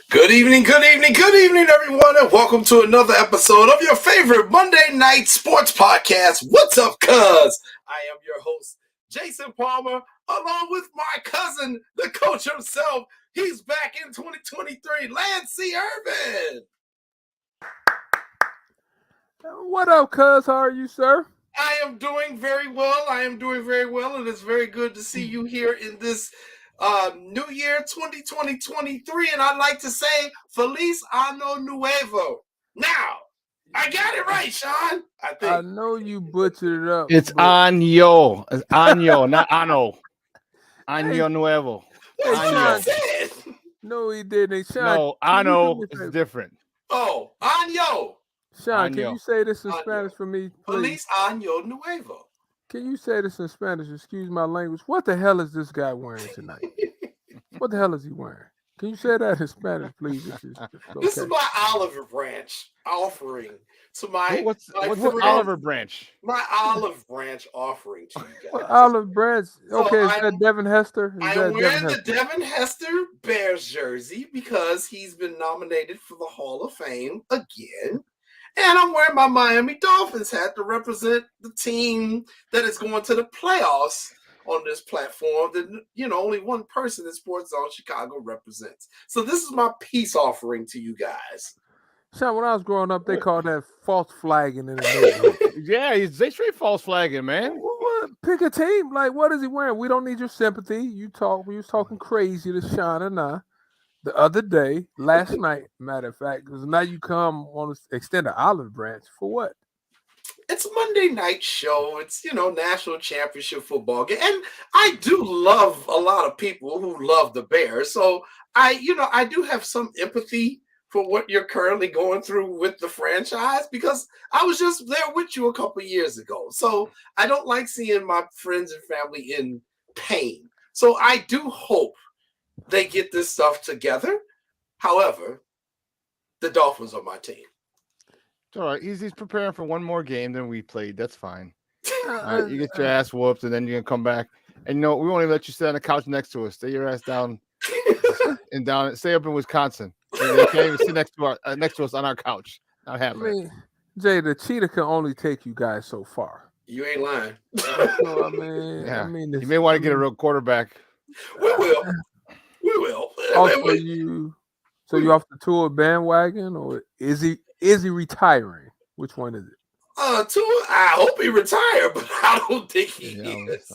Good evening, everyone, and welcome to another episode of your favorite Monday night sports podcast. What's up, cuz? I am your host, Jason Palmer, along with my cousin, the coach himself. He's back in 2023, Lance Irvin. What up, cuz? How are you, sir? I am doing very well. And it's very good to see you here in this New Year 2023. And I'd like to say Feliz Ano Nuevo. Now, I got it right, Sean. I think. I know you butchered it up. It's año. It's año, not ano. Año nuevo. That's what I Sean. said. No, he didn't. Sean, No, ano is different. Oh, Año. Sean, Año. can you say this in Año. Spanish for me, please? Feliz Ano Nuevo. Can you say this in Spanish? Excuse my language. What the hell is this guy wearing tonight? What the hell is he wearing? Can you say that in Spanish, please? This is my olive branch offering to my What's friend, Oliver Branch? my olive branch offering to you guys. Olive bread. So Okay, is that Devin Hester? Is I'm that wearing the Hester? Devin Hester Bears jersey because he's been nominated for the Hall of Fame again. And I'm wearing my Miami Dolphins hat to represent the team that is going to the playoffs on this platform that, only one person in Sports Zone Chicago represents. So this is my peace offering to you guys. Sean, when I was growing up, they called that false flagging in the neighborhood. Yeah, they straight false flagging, man. What? Pick a team. Like, what is he wearing? We don't need your sympathy. We was talking crazy to Sean and I the other day, last night, matter of fact, because now you come on to extend an olive branch for what? It's a Monday night show. It's, national championship football game. And I do love a lot of people who love the Bears. So I do have some empathy for what you're currently going through with the franchise because I was just there with you a couple years ago. So I don't like seeing my friends and family in pain. So I do hope they get this stuff together. However, the Dolphins are my team. It's all right. He's preparing for one more game than we played. That's fine. All right, you get your ass whooped, and then you're gonna come back. And we won't even let you sit on the couch next to us. Stay your ass down and stay up in Wisconsin. And you can't even sit next to us on our couch. Not I happening. mean, Jay, the cheetah can only take you guys so far. You ain't lying. So, I mean, You may want to get a real quarterback. We will. We will. Also, you off the tour bandwagon, or is he retiring? Which one is it? Tua, I hope he retired, but I don't think he is.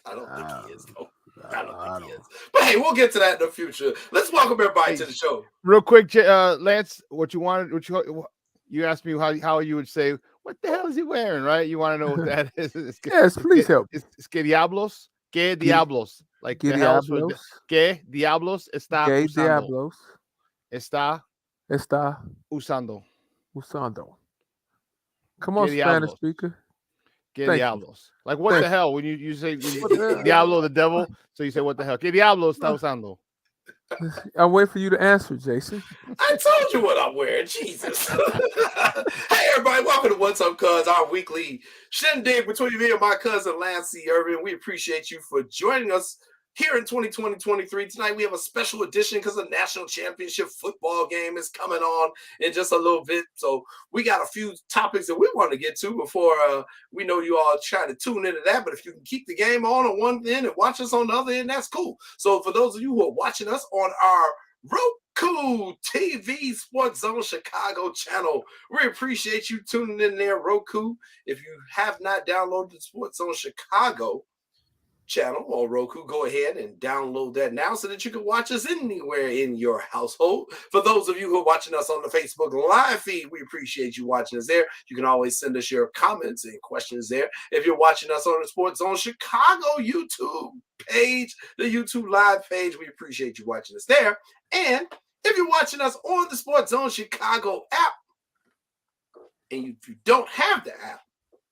I don't think he is. Though. I don't think he is. But hey, we'll get to that in the future. Let's welcome everybody to the show. Real quick, Lance, you asked me how you would say, what the hell is he wearing, right? You want to know what that is? Yes, please help. It's que diablos? Que diablos? Like Que the hell's diablos? Que diablos está Que usando? diablos? Está usando. Usando. Come on, Que Spanish diablos? speaker. Que Thank you. diablos? Like what Thank the hell when you say What the hell? diablo the devil? So you say what the hell? Que diablos está usando? I'll wait for you to answer, Jason. I told you what I'm wearing. Jesus. Hey, everybody. Welcome to What's Up, Cuz, our weekly shindig between me and my cousin, Lance Irvin. We appreciate you for joining us here in 2023. Tonight, we have a special edition because the national championship football game is coming on in just a little bit. So we got a few topics that we want to get to before we know you all try to tune into that. But if you can keep the game on one end and watch us on the other end, that's cool. So for those of you who are watching us on our Roku TV Sports Zone Chicago channel, we appreciate you tuning in there, Roku. If you have not downloaded the Sports Zone Chicago channel on Roku, go ahead and download that now so that you can watch us anywhere in your household. For those of you who are watching us on the Facebook live feed, we appreciate you watching us there. You can always send us your comments and questions there. If you're watching us on the Sports Zone Chicago YouTube page, the YouTube live page, we appreciate you watching us there. And if you're watching us on the Sports Zone Chicago app, and if you don't have the app,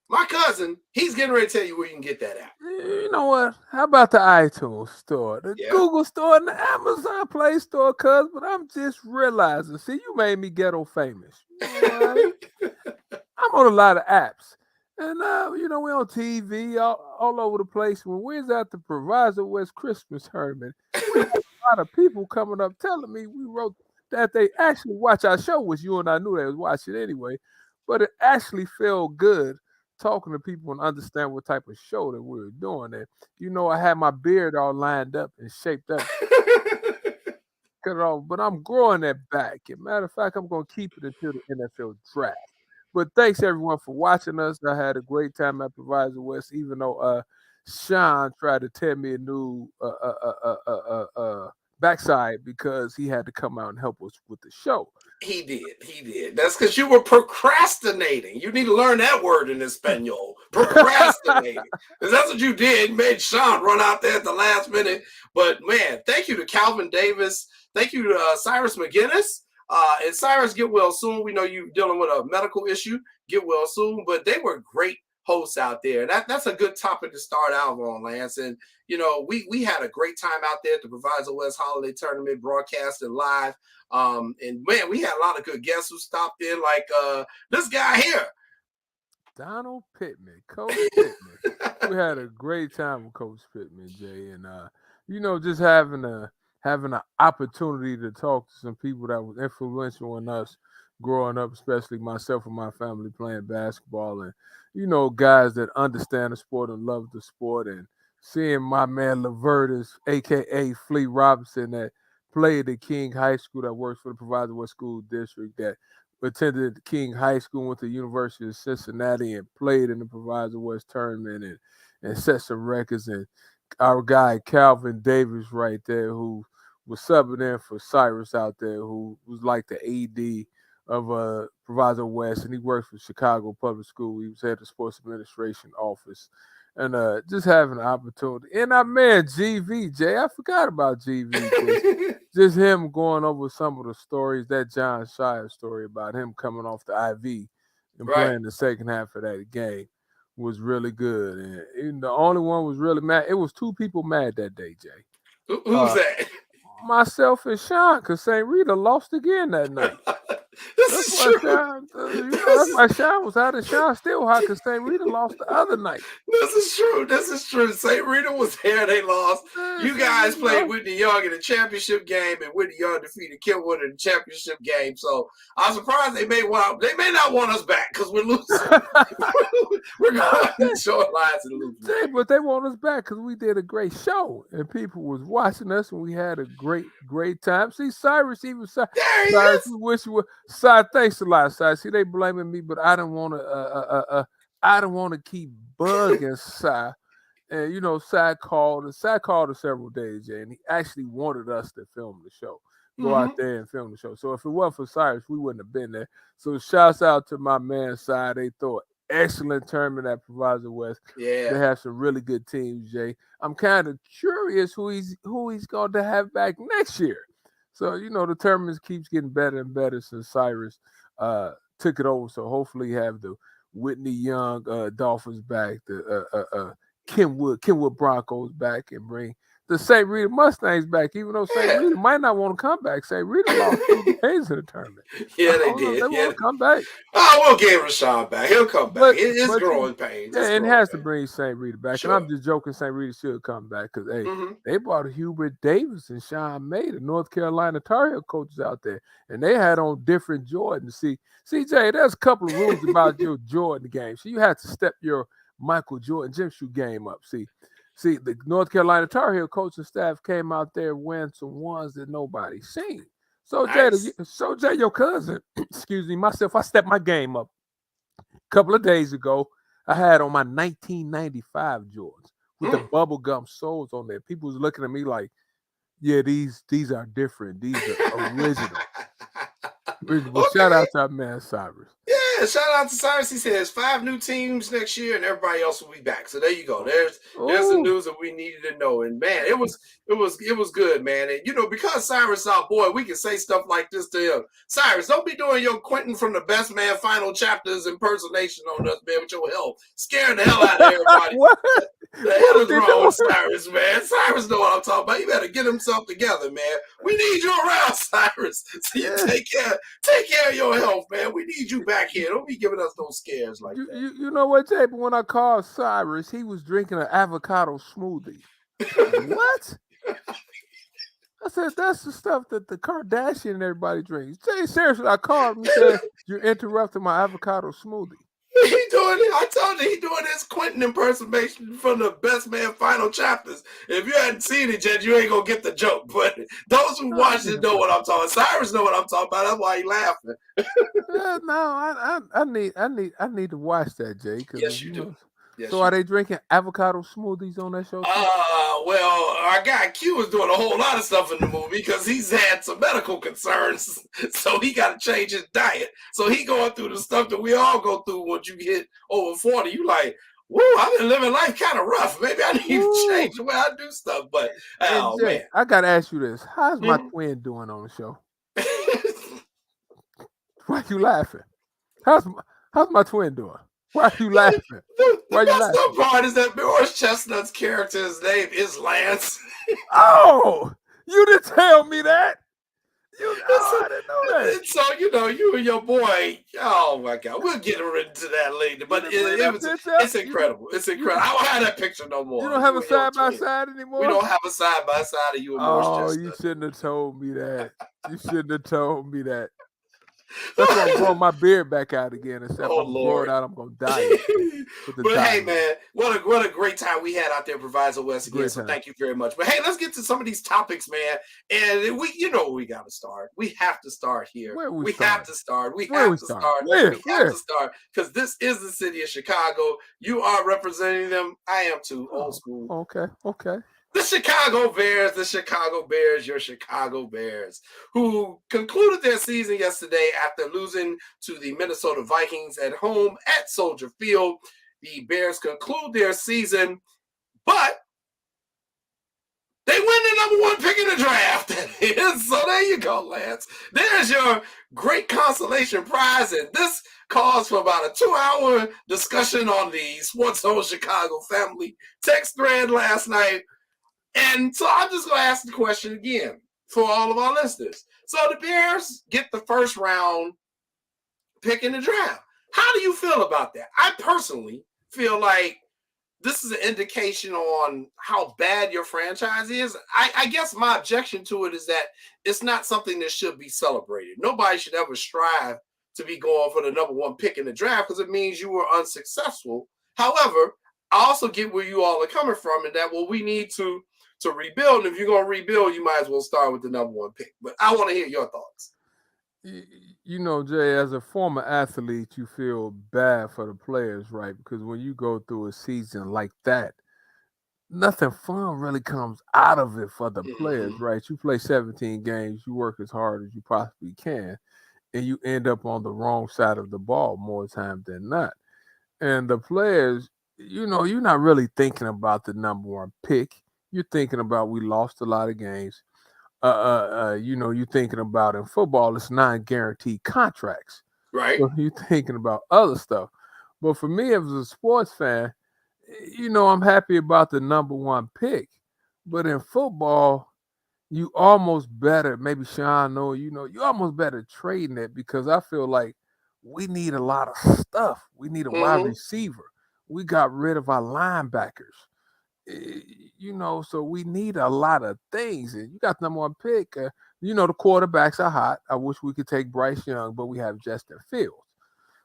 my cousin, he's getting ready to tell you where you can get that app. You know what? How about the iTunes store, the Google store, and the Amazon Play store, cuz? But I'm just realizing, see, you made me ghetto famous. You know I'm on a lot of apps. And, we're on TV all over the place. When we're at the Proviso West Christmas Herman, lot of people coming up telling me we wrote that they actually watch our show, which you and I knew they was watching anyway. But it actually felt good talking to people and understand what type of show that we were doing. And I had my beard all lined up and shaped up, cut it off, but I'm growing that back. And matter of fact, I'm gonna keep it until the NFL draft. But thanks everyone for watching us. I had a great time at Provisor West, even though Sean tried to tear me a new backside because he had to come out and help us with the show. He did. That's because you were procrastinating. You need to learn that word in Espanol. Procrastinating. Because that's what you did. You made Sean run out there at the last minute. But, man, thank you to Calvin Davis. Thank you to Cyrus McGinnis. And Cyrus, get well soon. We know you're dealing with a medical issue. Get well soon. But they were great hosts out there. That's a good topic to start out on, Lance. And, we had a great time out there at the Provisor West Holiday Tournament, broadcasted live. And man, we had a lot of good guests who stopped in, like this guy here, Donald Pittman, Coach Pittman. We had a great time with Coach Pittman, Jay, and just having an opportunity to talk to some people that was influential on us growing up, especially myself and my family playing basketball, and guys that understand the sport and love the sport, and seeing my man Lavertus, aka Flea Robinson, that played at King High School, that works for the Provisor West School District, that attended King High School, went to the University of Cincinnati, and played in the Provisor West tournament and set some records. And our guy Calvin Davis right there, who was subbing in for Cyrus out there, who was like the AD of Provisor West, and he works for Chicago Public School. He was at the Sports Administration Office. And just having an opportunity. And our man, GVJ, I forgot about GV. Just him going over some of the stories, that John Shire story about him coming off the IV and playing the second half of that game was really good. And the only one was really mad. It was two people mad that day, Jay. Who's that? Myself and Sean, because St. Rita lost again that night. That's why Sean was hot, and Sean still hot because St. Rita lost the other night. This is true. St. Rita was there. They lost. You guys played Whitney Young in the championship game, and Whitney Young defeated Kenwood in the championship game. So I'm surprised they may not want us back because we're losing. We're going to short lines and losing. But they want us back because we did a great show, and people was watching us, and we had a great time. See, Cyrus, Cyrus, we wish you were. Side, thanks a lot, Side. See, they blaming me, but I don't want to keep bugging Side. And Side called us several days, Jay, and he actually wanted us to film the show, go out there and film the show. So if it wasn't for Cyrus, we wouldn't have been there. So shouts out to my man Side. They throw an excellent tournament at Provisor West. Yeah, they have some really good teams, Jay. I'm kind of curious who he's going to have back next year. So, the tournament keeps getting better and better since Cyrus took it over. So hopefully have the Whitney Young Dolphins back, the Kenwood Broncos back, and bring the St. Rita Mustangs back, even though St. Rita might not want to come back. St. Rita lost 2 games in the tournament. Yeah, they did. They want to come back. Oh, we'll give Rashawn back. He'll come back. It's growing pains. Yeah, and it has to bring St. Rita back. Sure. And I'm just joking. St. Rita should come back because, they brought Hubert Davis and Sean May, the North Carolina Tar Heel coaches out there, and they had on different Jordans. See, CJ, there's a couple of rules about your Jordan game. So you had to step your Michael Jordan gym shoe game up. See, the North Carolina Tar Heel coaching staff came out there wearing some ones that nobody seen. So, nice. Jay, your cousin, excuse me, myself, I stepped my game up. A couple of days ago, I had on my 1995 Jordans with the bubblegum soles on there. People was looking at me like, yeah, these are different. These are original. Well, shout out to our man Cyrus. Yeah, shout out to Cyrus. He says 5 new teams next year, and everybody else will be back. So there you go. There's the news that we needed to know. And man, it was good, man. And because Cyrus is our boy, we can say stuff like this to him. Cyrus, don't be doing your Quentin from the Best Man Final Chapters impersonation on us, man, with your help, scaring the hell out of everybody. What? The hell is wrong with Cyrus, man? Cyrus know what I'm talking about. He better get himself together, man. We need you around, Cyrus. So you take care of your health, man. We need you back here. Don't be giving us those scares like that. You know what, Jay? But when I called Cyrus, he was drinking an avocado smoothie. What? I said, that's the stuff that the Kardashian and everybody drinks. Jay, seriously, I called him and said, you're interrupting my avocado smoothie. He doing it. I told you he doing his Quentin impersonation from the Best Man final chapters. If you hadn't seen it yet, you ain't gonna get the joke. But those who watched it know what I'm talking. Cyrus know what I'm talking about. That's why he laughing. No, I need to watch that, Jay. Yes, you do. Yes, so are they drinking avocado smoothies on that show? Well, our guy Q is doing a whole lot of stuff in the movie because he's had some medical concerns, so he got to change his diet. So he going through the stuff that we all go through once you get over 40. You like, woo, I've been living life kind of rough. Maybe I need to change the way I do stuff. But Jay, man, I gotta ask you this: how's my twin doing on the show? Why you laughing? How's my twin doing? Why are you laughing? The best part is that Morris Chestnut's character's name is Lance. Oh, you didn't tell me that. I didn't know that. So, you and your boy, oh my God, we'll get into that later. But it's incredible. It's incredible. I don't have that picture no more. You don't have a side-by-side anymore? We don't have a side-by-side of you and Morris Chestnut. You shouldn't have told me that. You shouldn't have told me that. That's why I'm growing my beard back out again. Except I'm growing out, I'm gonna die. But hey, man, what a great time we had out there, Proviso West again. So thank you very much. But hey, let's get to some of these topics, man. And we got to start. We have to start here. We have to start because this is the city of Chicago. You are representing them. I am too. Old school. Okay. The Chicago Bears, your Chicago Bears, who concluded their season yesterday after losing to the Minnesota Vikings at home at Soldier Field. The Bears conclude their season, but they win the number one pick in the draft. So there you go, Lance. There's your great consolation prize, and this calls for about a 2-hour discussion on the Sports Zone Chicago family text thread last night. And so I'm just going to ask the question again for all of our listeners. So the Bears get the first round pick in the draft. How do you feel about that? I personally feel like this is an indication on how bad your franchise is. I guess my objection to it is that it's not something that should be celebrated. Nobody should ever strive to be going for the number one pick in the draft because it means you were unsuccessful. However, I also get where you all are coming from and that, we need to rebuild. And if you're going to rebuild, you might as well start with the number one pick. But I want to hear your thoughts. Jay, as a former athlete, you feel bad for the players, right? Because when you go through a season like that, nothing fun really comes out of it for the players, right? You play 17 games, you work as hard as you possibly can, and you end up on the wrong side of the ball more times than not. And the players, you're not really thinking about the number one pick. You're thinking about we lost a lot of games. You're thinking about in football, it's non-guaranteed contracts. Right. So you're thinking about other stuff. But for me, as a sports fan, I'm happy about the number one pick. But in football, you almost better, maybe Sean you almost better trading it because I feel like we need a lot of stuff. We need a wide receiver. We got rid of our linebackers. So we need a lot of things. And you got the number one pick. The quarterbacks are hot. I wish we could take Bryce Young, but we have Justin Fields.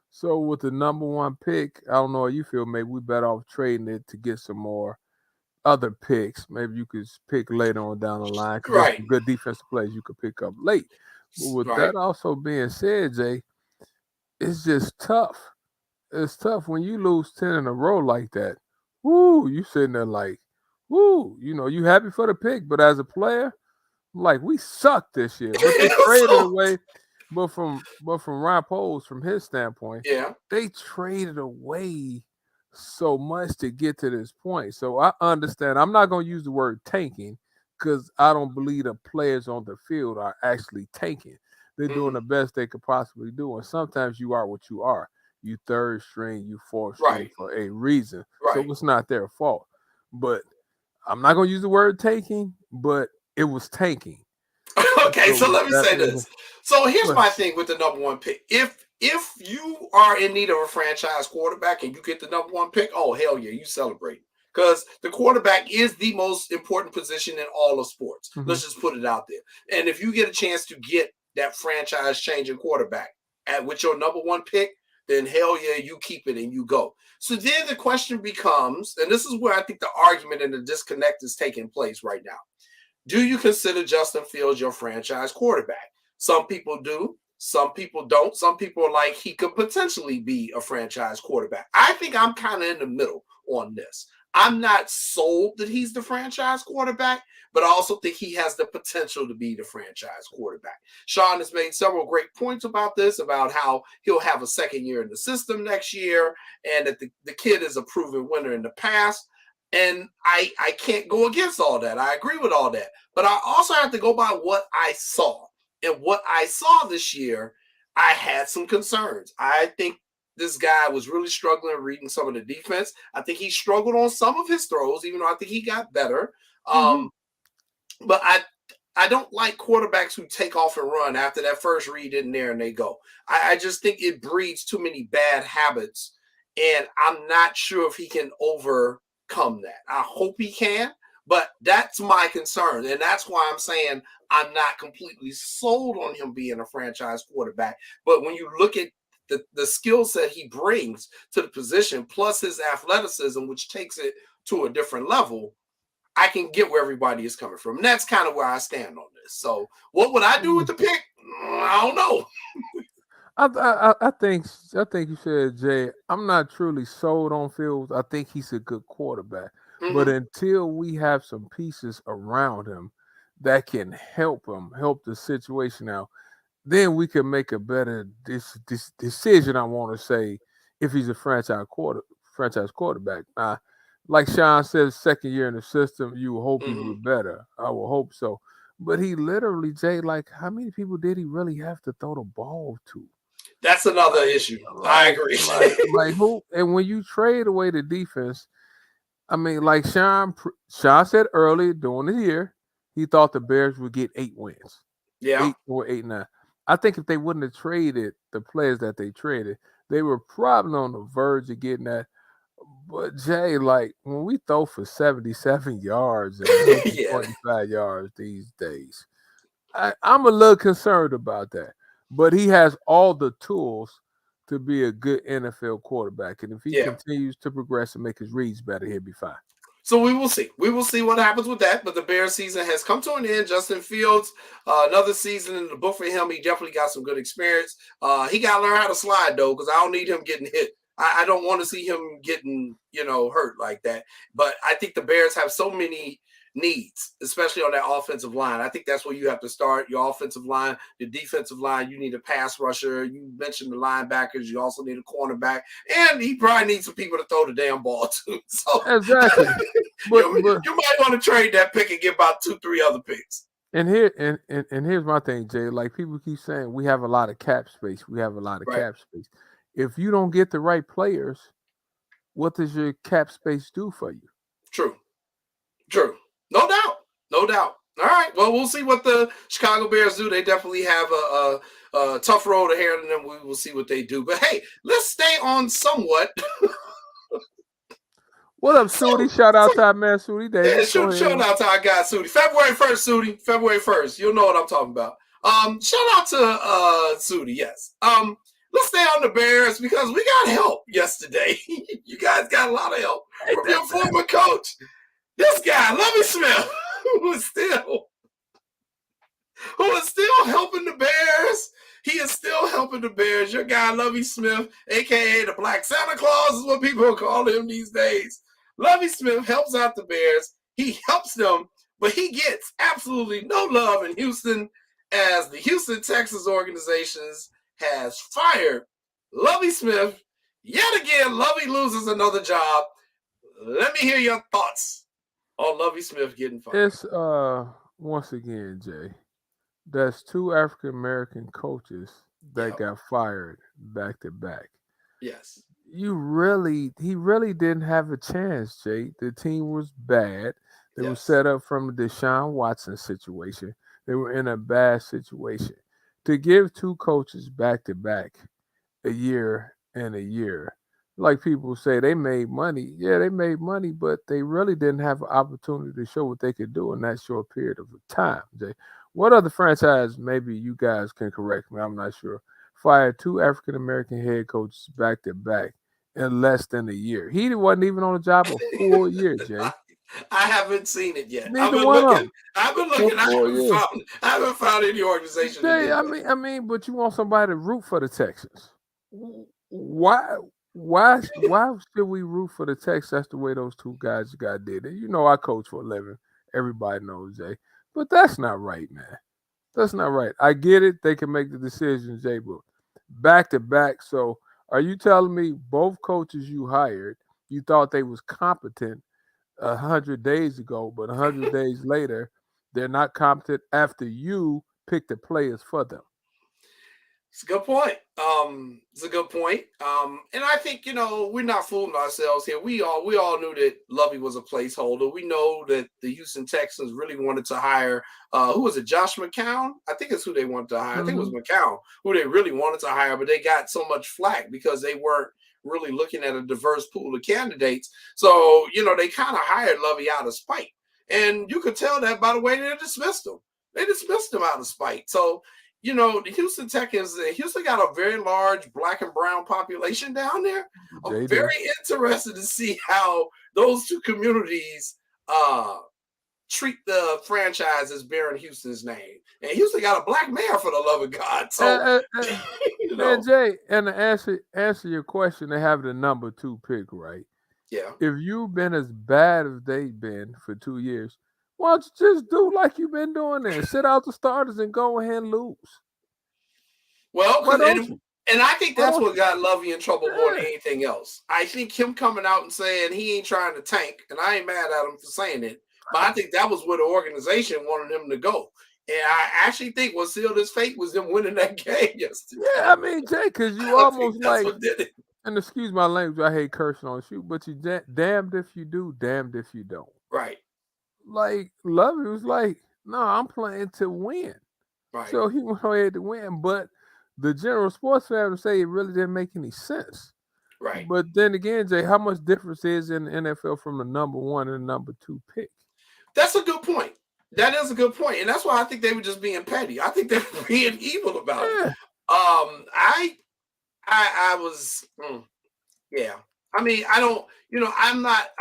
So with the number one pick, I don't know how you feel. Maybe we better off trading it to get some more other picks. Maybe you could pick later on down the line. Right. Some good defensive players you could pick up late. But with that also being said, Jay, it's just tough. It's tough when you lose 10 in a row like that. Woo, you sitting there like, woo, you happy for the pick, but as a player, like we suck this year. But they traded away, but from Ron Poles, from his standpoint, they traded away so much to get to this point. So I understand. I'm not going to use the word tanking because I don't believe the players on the field are actually tanking. They're doing the best they could possibly do, and sometimes you are what you are. You third string, you fourth string for a reason. Right. So it's not their fault. But I'm not going to use the word tanking, but it was tanking. Okay, so let me say this. So here's my thing with the number one pick. If you are in need of a franchise quarterback and you get the number one pick, oh, hell yeah, you celebrate. because the quarterback is the most important position in all of sports. Mhm. Let's just put it out there. And if you get a chance to get that franchise-changing quarterback with your number one pick, then hell yeah, you keep it and you go. So then the question becomes, and this is where I think the argument and the disconnect is taking place right now. Do you consider Justin Fields your franchise quarterback? Some people do. Some people don't. Some people are like, he could potentially be a franchise quarterback. I think I'm kind of in the middle on this. I'm not sold that he's the franchise quarterback, but I also think he has the potential to be the franchise quarterback. Sean has made several great points about this, about how he'll have a second year in the system next year, and that the kid is a proven winner in the past. And I can't go against all that. I agree with all that. But I also have to go by what I saw. And what I saw this year, I had some concerns. I think this guy was really struggling reading some of the defense. I think he struggled on some of his throws, even though I think he got better. But I don't like quarterbacks who take off and run after that first read in there and they go. I just think it breeds too many bad habits. And I'm not sure if he can overcome that. I hope he can, but that's my concern. And that's why I'm saying I'm not completely sold on him being a franchise quarterback. But when you look at the skill set he brings to the position, plus his athleticism, which takes it to a different level, I can get where everybody is coming from. And that's kind of where I stand on this. So what would I do with the pick? I don't know. I think you said, Jay, I'm not truly sold on Fields. I think he's a good quarterback. But until we have some pieces around him that can help the situation out, then we can make a better decision, I want to say, if he's a franchise quarterback. Like Sean said, second year in the system, you hope he would better. I will hope so. But he literally, Jay, like, how many people did he really have to throw the ball to? That's another issue. I agree. Like who? And when you trade away the defense, I mean, like Sean said earlier during the year, he thought the Bears would get 8 wins. Yeah. 8 or 8-9. I think if they wouldn't have traded the players that they traded, they were probably on the verge of getting that. But Jay, like when we throw for 77 yards and 125 yards these days, I'm a little concerned about that. But he has all the tools to be a good NFL quarterback. And if he continues to progress and make his reads better, he'll be fine. So we will see. We will see what happens with that. But the Bears season has come to an end. Justin Fields, another season in the book for him. He definitely got some good experience. He got to learn how to slide, though, because I don't need him getting hit. I don't want to see him getting, hurt like that. But I think the Bears have so many needs, especially on that offensive line. I think that's where you have to start. Your offensive line, your defensive line, you need a pass rusher. You mentioned the linebackers. You also need a cornerback. And he probably needs some people to throw the damn ball to. So exactly. you might want to trade that pick and get about 2-3 other picks. And here's my thing, Jay. Like people keep saying, we have a lot of cap space. We have a lot of cap space. If you don't get the right players, what does your cap space do for you? True. No doubt. All right. Well, we'll see what the Chicago Bears do. They definitely have a tough road ahead of them. We will see what they do. But hey, let's stay on somewhat. What up, Sudi? Shout out to our man, Sudi Davis. Yeah, shout out to our guy, Sudi. February 1st, Sudi. February 1st. You'll know what I'm talking about. Shout out to Sudi, yes. Let's stay on the Bears because we got help yesterday. You guys got a lot of help from your former coach. This guy, Lovie Smith, who is still helping the Bears. He is still helping the Bears. Your guy, Lovie Smith, a.k.a. the Black Santa Claus is what people call him these days. Lovie Smith helps out the Bears. He helps them, but he gets absolutely no love in Houston as the Houston Texans organizations has fired Lovie Smith. Yet again, Lovie loses another job. Let me hear your thoughts on Lovie Smith getting fired. It's once again, Jay, that's 2 African American coaches that got fired back to back. Yes. He really didn't have a chance, Jay. The team was bad. They were set up from the Deshaun Watson situation. They were in a bad situation. To give 2 coaches back to back a year and a year, like people say, they made money. Yeah, they made money, but they really didn't have an opportunity to show what they could do in that short period of time. Jay, what other franchise? Maybe you guys can correct me. I'm not sure. Fired two African American head coaches back to back in less than a year. He wasn't even on the job a full year, Jay. I haven't seen it yet. Neither one of them. I've been For looking. I 4 years. haven't found any organization. That Jay, did that. I mean, but you want somebody to root for the Texans? Why? Why should we root for the Texans? That's the way those two guys got did it. You know, I coach for a living. Everybody knows, Jay. But that's not right, man. That's not right. I get it. They can make the decisions, Jay, but back to back. So are you telling me both coaches you hired, you thought they was competent 100 days ago, but 100 days later, they're not competent after you picked the players for them? It's a good point. It's a good point. And I think we're not fooling ourselves here. We all knew that Lovey was a placeholder. We know that the Houston Texans really wanted to hire. Who was it? Josh McCown. I think it's who they wanted to hire. I think it was McCown who they really wanted to hire, but they got so much flack because they weren't really looking at a diverse pool of candidates. So they kind of hired Lovey out of spite, and you could tell that by the way they dismissed him. They dismissed him out of spite. So. The Houston Texans, Houston got a very large black and brown population down there. I'm very interested to see how those two communities treat the franchise as bearing Houston's name. And Houston got a black mayor, for the love of God. So, and Jay, and to answer your question, they have the number 2 pick, right? Yeah. If you've been as bad as they've been for 2 years, why don't you just do like you've been doing there? Sit out the starters and go ahead and lose. Well, and I think that's what got Lovey in trouble more than anything else. I think him coming out and saying he ain't trying to tank, and I ain't mad at him for saying it, but I think that was where the organization wanted him to go. And I actually think what sealed his fate was them winning that game yesterday. Yeah, I mean, Jay, because you almost like, and excuse my language, I hate cursing on shoot, but you damned if you do, damned if you don't. Right. Like, Lovey was like, no, I'm playing to win. Right. So he went ahead to win, but the general sports fan would say it really didn't make any sense. Right. But then again, Jay, how much difference is in the NFL from the number 1 and the number 2 pick? That's a good point. That is a good point. And that's why I think they were just being petty. I think they were being evil about it. I was, yeah. I mean, I don't,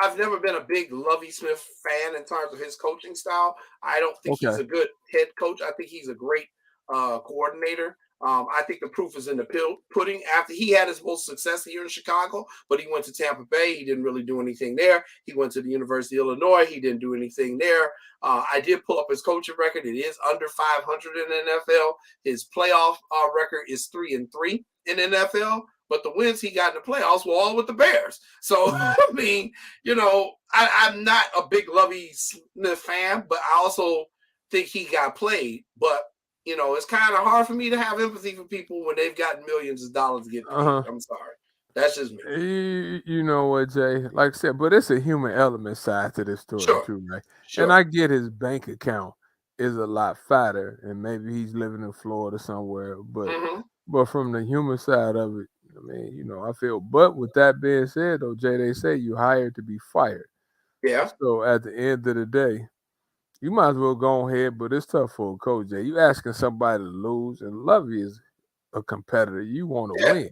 I've never been a big Lovie Smith fan in terms of his coaching style. I don't think he's a good head coach. I think he's a great coordinator. I think the proof is in the pudding. After he had his most success here in Chicago, but he went to Tampa Bay. He didn't really do anything there. He went to the University of Illinois. He didn't do anything there. I did pull up his coaching record. It is under 500 in the NFL. His playoff record is 3-3 in the NFL. But the wins he got in the playoffs were all with the Bears. So, I mean, I'm not a big Lovie Smith fan, but I also think he got played. But, it's kind of hard for me to have empathy for people when they've gotten millions of dollars to get paid. I'm sorry. That's just me. You know what, Jay? Like I said, but it's a human element side to this story, too, right? Sure. And I get his bank account is a lot fatter, and maybe he's living in Florida somewhere. But from the human side of it, I mean, I feel. But with that being said, though, Jay, they say you hired to be fired. Yeah. So at the end of the day, you might as well go ahead. But it's tough for a coach, Jay. You asking somebody to lose, and Lovey is a competitor. You want to win,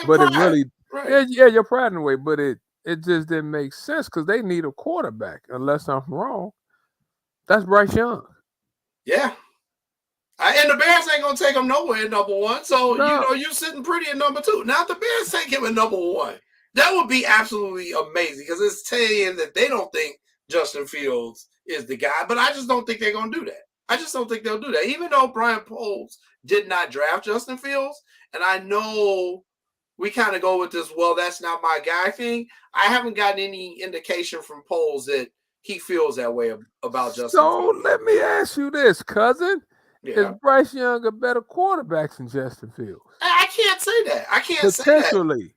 but pride. It really, right. your pride in a way. But it just didn't make sense because they need a quarterback. Unless I'm wrong, that's Bryce Young. Yeah. And the Bears ain't going to take him nowhere at number 1. So, you're sitting pretty at number 2. Now, if the Bears take him at number 1, that would be absolutely amazing because it's saying that they don't think Justin Fields is the guy. But I just don't think they're going to do that. I just don't think they'll do that. Even though Brian Poles did not draft Justin Fields, and I know we kind of go with this, well, that's not my guy thing. I haven't gotten any indication from Poles that he feels that way about Justin Fields. So let me ask you this, cousin. Yeah. Is Bryce Young a better quarterback than Justin Fields? I can't say that. I can't say that.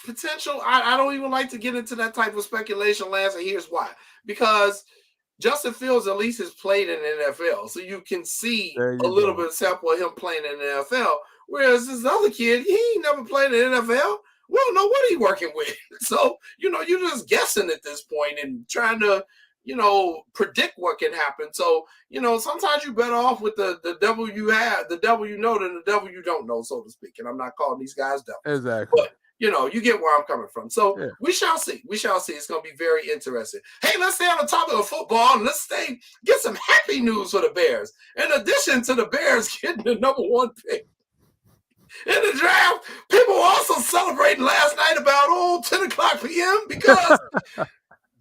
Potential. I don't even like to get into that type of speculation, Lance, and here's why. Because Justin Fields at least has played in the NFL, so you can see a little bit of sample of him playing in the NFL. Whereas this other kid, he ain't never played in the NFL. we don't know what he's working with. So, you're just guessing at this point and trying to, predict what can happen. So, sometimes you're better off with the devil you have, the devil you know, than the devil you don't know, so to speak. And I'm not calling these guys devils. Exactly. But, you get where I'm coming from. So we shall see. We shall see. It's going to be very interesting. Hey, let's stay on the topic of football and let's get some happy news for the Bears. In addition to the Bears getting the number 1 pick in the draft, people were also celebrating last night about 10 o'clock p.m. because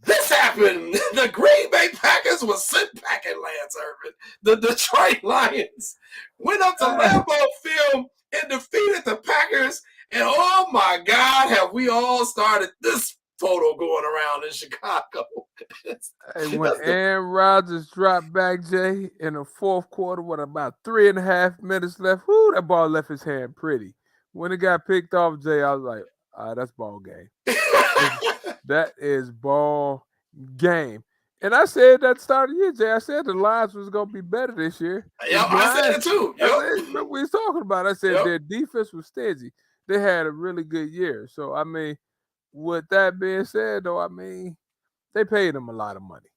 this happened. The Green Bay Packers were sent packing, Lance Irvin. The Detroit Lions went up to Lambeau Field and defeated the Packers. And oh my God, have we all started this photo going around in Chicago? And when Aaron Rodgers dropped back, Jay, in the fourth quarter with about 3.5 minutes left, that ball left his hand pretty. When it got picked off, Jay, I was like, that's ball game. That is ball game. And I said that start of the year, Jay. I said the Lions was going to be better this year. Yeah, I said it too. Remember we was talking about it. I said their defense was stingy. They had a really good year. So, I mean, with that being said, though, I mean, they paid him a lot of money.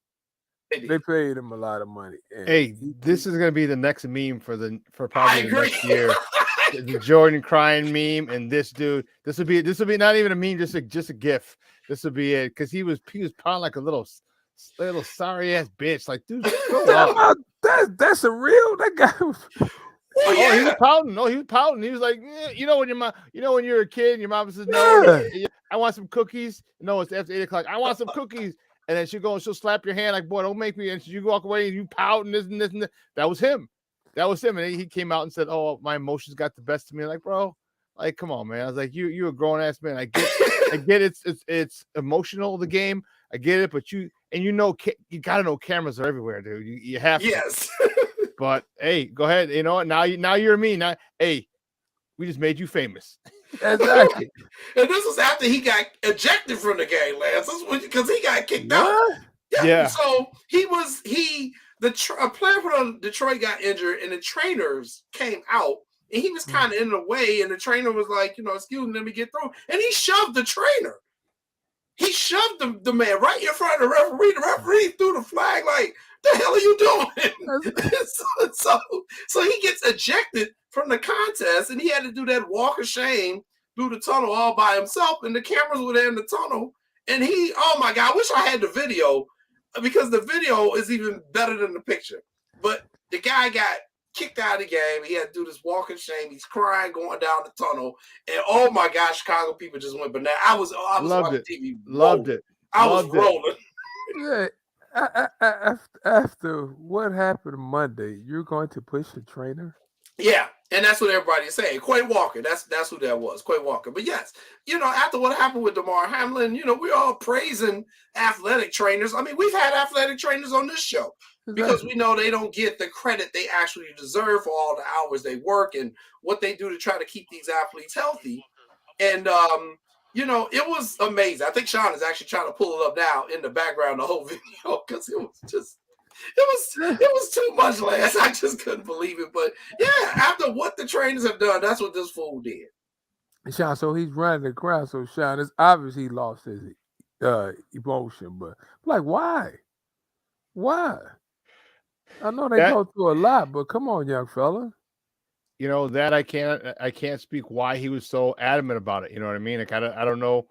They paid him a lot of money. Hey, this is going to be the next meme for probably the next year. The Jordan crying meme and this dude. This would be not even a meme, just a gif. This would be it because he was pounding like a little sorry ass bitch. Like, dude, that's a real that guy. Oh, he was pouting. No, he was pouting. He was like, when you're a kid, and your mom says, "No, I want some cookies." No, it's after 8 o'clock. I want some cookies, and then she'll slap your hand like, "Boy, don't make me." And you walk away and you pout and this and this and that. That was him. And he came out and said, "Oh, my emotions got the best of me." I'm like, bro, like, come on, man. I was like, you a grown ass man. I get it's emotional, the game. I get it, but you gotta know cameras are everywhere, dude. You have to. Yes. But hey, go ahead. You know what? Now you're me. Now, hey, we just made you famous. Exactly. And this was after he got ejected from the game, Lance. Because he got kicked out. Yeah. So a player from Detroit got injured, and the trainers came out, and he was kind of in the way, and the trainer was like, excuse me, let me get through, and he shoved the trainer. He shoved the man right in front of the referee. The referee threw the flag like, the hell are you doing? so he gets ejected from the contest, and he had to do that walk of shame through the tunnel all by himself, and the cameras were there in the tunnel. And oh my God, I wish I had the video, because the video is even better than the picture. But the guy got kicked out of the game. He had to do this walk of shame. He's crying going down the tunnel. And oh my gosh, Chicago people just went bananas. I was watching TV. Loved it. I was rolling. Yeah. After what happened Monday, you're going to push the trainer? Yeah, and that's what everybody's saying. Quay Walker, that's who that was, Quay Walker. But yes, after what happened with DeMar Hamlin, we're all praising athletic trainers. I mean, we've had athletic trainers on this show because we know they don't get the credit they actually deserve for all the hours they work and what they do to try to keep these athletes healthy. And it was amazing. I think Sean is actually trying to pull it up now in the background, the whole video, because it was too much, Lance. I just couldn't believe it. But yeah, after what the trainers have done, that's what this fool did. Sean, so he's running the crowd. So Sean, it's obvious he lost his emotion, but like, why? Why? I know they go through a lot, but come on, young fella. That I can't speak why he was so adamant about it. You know what I mean? Like, I don't know.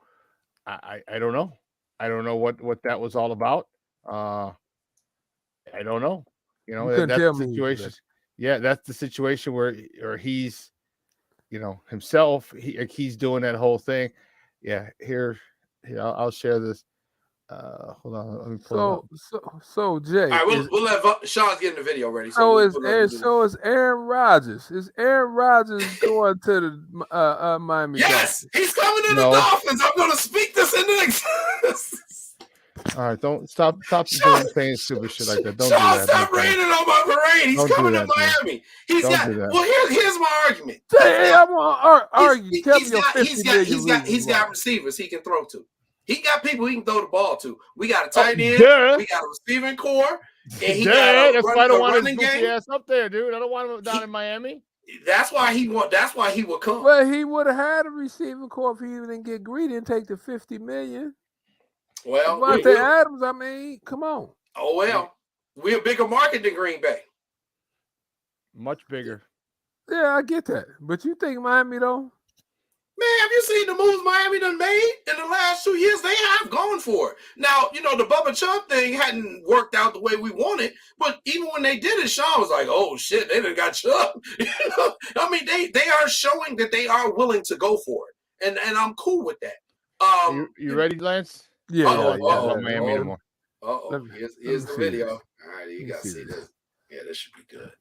I don't know. I don't know what that was all about. I don't know. That's the situation. Yeah, that's the situation where he's, himself. He's doing that whole thing. Yeah, here I'll share this. Hold on, let me pull it up. So Jay. All right, we'll let Sean's getting the video ready. So is Aaron Rodgers. Is Aaron Rodgers going to the Miami? Yes, Dolphins? He's coming to the Dolphins. I'm going to speak this into existence. All right, don't stop saying stupid shit like that. Don't do that. Stop raining on my parade. He's coming to Miami. Here's my argument. Hey, I'm gonna argue. He's got receivers he can throw to. He got people he can throw the ball to. We got a tight end. We got a receiving core. And he got that's why I don't want his goofy ass up there, dude. I don't want him down in Miami. That's why he would come. But he would have had a receiving core if he didn't get greedy and take the $50 million. Well, Devontae Adams, I mean, come on. Oh well, we're a bigger market than Green Bay. Much bigger. Yeah, I get that. But you think Miami though? Man, have you seen the moves Miami done made in the last 2 years? They have gone for it. Now, the Bubba Chubb thing hadn't worked out the way we wanted, but even when they did it, Sean was like, oh, shit, they done got Chubb. I mean, they are showing that they are willing to go for it, and I'm cool with that. You ready, Lance? Yeah. Miami anymore. Here's the video. All right, you got to see this. Yeah, this should be good.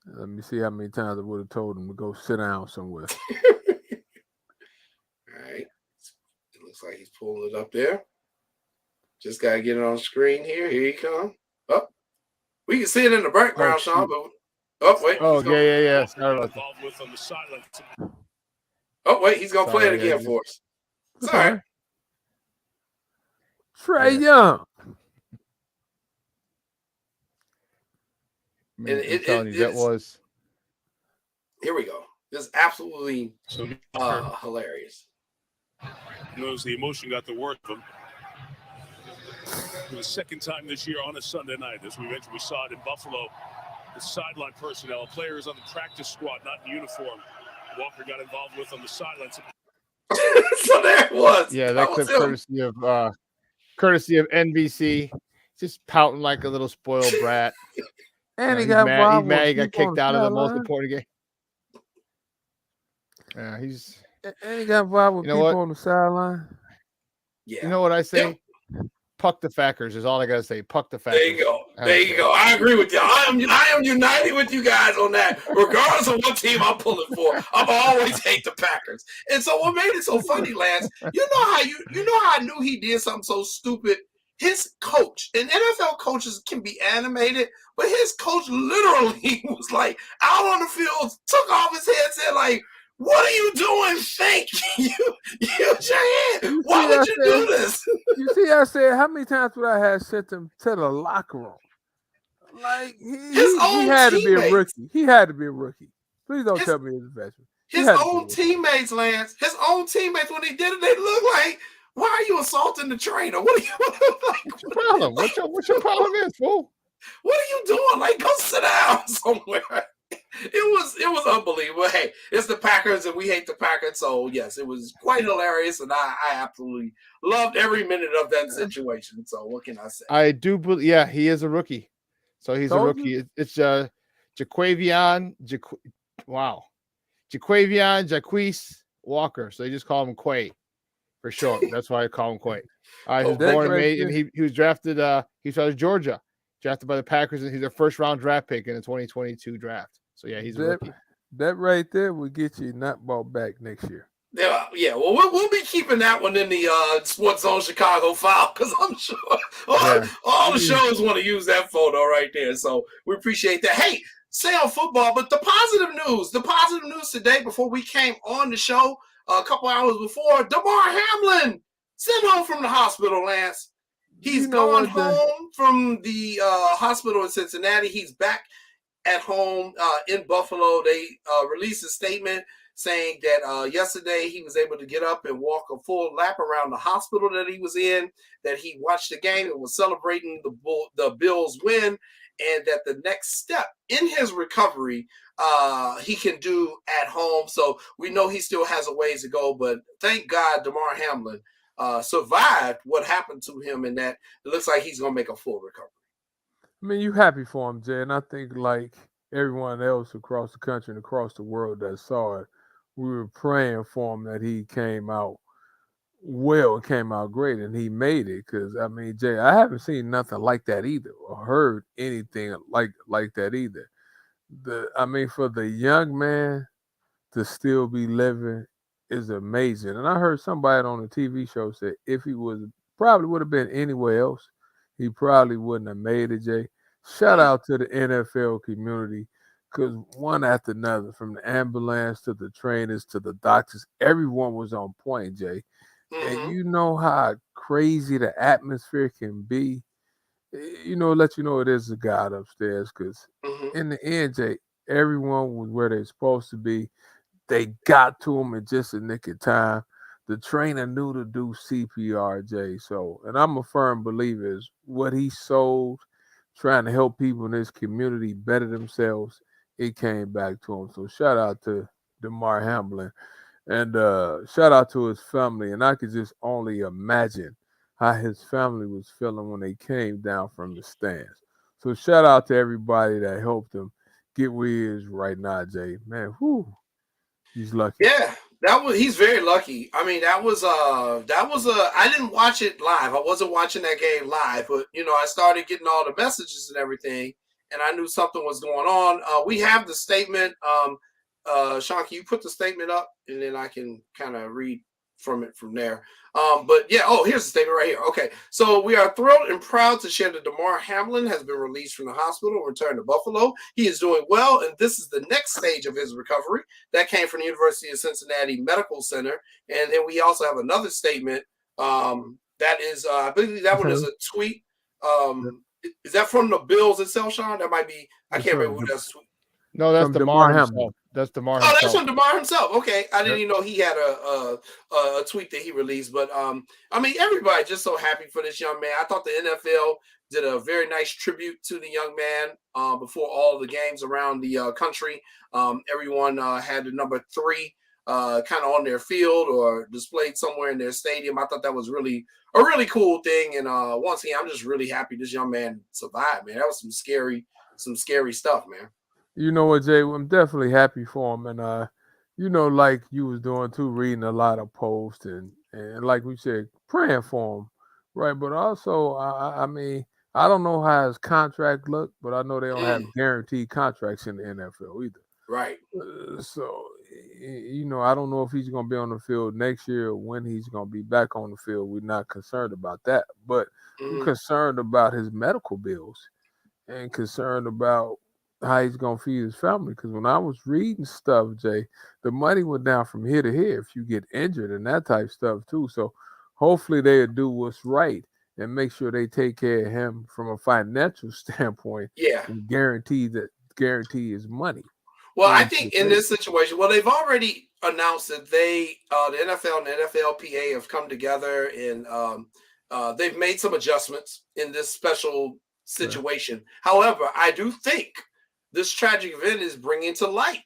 Let me see how many times I would have told him to go sit down somewhere. All right. It looks like he's pulling it up there. Just got to get it on screen here. Here he comes. Oh, we can see it in the background, Sean. But, wait. Oh, yeah. Oh, wait. He's going to play it again for us. It's all right. Trey Young. That was. Here we go. This is absolutely hilarious. Knows the emotion got the worst of him. For the second time this year on a Sunday night, as we mentioned, we saw it in Buffalo. The sideline personnel, players on the practice squad, not in uniform. Walker got involved with on the sidelines. So there it was. Yeah, that clip courtesy of NBC. Just pouting like a little spoiled brat. And he got mad. He got kicked out of the most important game. Yeah, And he got involved with people on the sideline. Yeah. You know what I say? Yep. Puck the Fackers is all I gotta say. Puck the Fackers. There you go. I agree with you. I am united with you guys on that. Regardless of what team I'm pulling for, I'm always hate the Packers. And so what made it so funny, Lance? You know how I knew he did something so stupid. His coach, and NFL coaches can be animated, but his coach literally was like out on the field, took off his headset, like, what are you doing? Thank you. Use your hand. Why would you do this? You see, I said, how many times would I have sent him to the locker room? Like, he had to be a rookie. He had to be a rookie. Please don't tell me he's a veteran. His own teammates, Lance, when he did it, they look like, why are you assaulting the trainer? What are you like? What's your problem? What's your problem is, fool? What are you doing? Like, go sit down somewhere. It was unbelievable. Hey, it's the Packers and we hate the Packers. So yes, it was quite hilarious, and I absolutely loved every minute of that situation. So what can I say? I do believe, yeah, he is a rookie. So he's a rookie. It's Jaquavion Walker. So they just call him Quay for short. That's why I call him Quay. He was born and made, and he was drafted. He's out of Georgia, drafted by the Packers, and he's a first-round draft pick in the 2022 draft. So yeah, he's a rookie. That right there will get you not bought back next year. Yeah. Well, we'll be keeping that one in the Sports Zone Chicago file because I'm sure all the shows want to use that photo right there. So we appreciate that. Hey, stay on football, but the positive news today before we came on the show a couple hours before, Damar Hamlin sent home from the hospital, Lance. He's gone home from the hospital in Cincinnati. He's back at home in Buffalo. They released a statement saying that yesterday he was able to get up and walk a full lap around the hospital that he was in, that he watched the game and was celebrating the Bills' win, and that the next step in his recovery he can do at home. So we know he still has a ways to go, but thank God Damar Hamlin survived what happened to him, and that it looks like he's going to make a full recovery. I mean, you happy for him, Jay, and I think like everyone else across the country and across the world that saw it, we were praying for him that he came out well and came out great, and he made it. Because, I mean, Jay, I haven't seen nothing like that either or heard anything like that either. I mean, for the young man to still be living is amazing. And I heard somebody on a TV show say if he probably would have been anywhere else, he probably wouldn't have made it, Jay. Shout out to the NFL community, because one after another, from the ambulance to the trainers to the doctors, everyone was on point, Jay. Mm-hmm. And you know how crazy the atmosphere can be. Let you know it is a God upstairs, because in the end, Jay, Everyone was where they're supposed to be. They got to him in just a nick of time. The trainer knew to do CPR, Jay. So, and I'm a firm believer is what he sold, trying to help people in this community better themselves, it came back to him. So shout out to DeMar Hamlin. And shout out to his family. And I could just only imagine how his family was feeling when they came down from the stands. So shout out to everybody that helped him get where he is right now, Jay. Man, whoo, he's lucky. Yeah, he's very lucky. I mean, I didn't watch it live. I wasn't watching that game live, but I started getting all the messages and everything, and I knew something was going on. We have the statement. Sean, can you put the statement up, and then I can kind of read from there. But yeah, here's the statement right here. Okay, so we are thrilled and proud to share that DeMar Hamlin has been released from the hospital and returned to Buffalo. He is doing well, and this is the next stage of his recovery. That came from the University of Cincinnati Medical Center. And then we also have another statement that is, I believe that one is a tweet. Is that from the Bills itself, Sean? That might be, I can't remember who that's tweet. No, that's DeMar himself. That's DeMar himself. Oh, that's from DeMar himself. Okay, I didn't even know he had a tweet that he released. But I mean, everybody just so happy for this young man. I thought the NFL did a very nice tribute to the young man before all of the games around the country. Everyone had the number 3 kind of on their field or displayed somewhere in their stadium. I thought that was a really cool thing. And once again, I'm just really happy this young man survived, man. That was some scary stuff, man. You know what, Jay? I'm definitely happy for him. And, like you was doing too, reading a lot of posts and like we said, praying for him, right? But also, I mean, I don't know how his contract looked, but I know they don't have guaranteed contracts in the NFL either. Right. So, I don't know if he's going to be on the field next year or when he's going to be back on the field. We're not concerned about that. But we're concerned about his medical bills and concerned about how he's going to feed his family. Because when I was reading stuff, Jay, the money went down from here to here if you get injured and that type of stuff too. So hopefully they'll do what's right and make sure they take care of him from a financial standpoint. Yeah. And guarantee his money. Well, I think in this situation, they've already announced that the NFL and the NFLPA have come together and they've made some adjustments in this special situation. Right. However, I do think this tragic event is bringing to light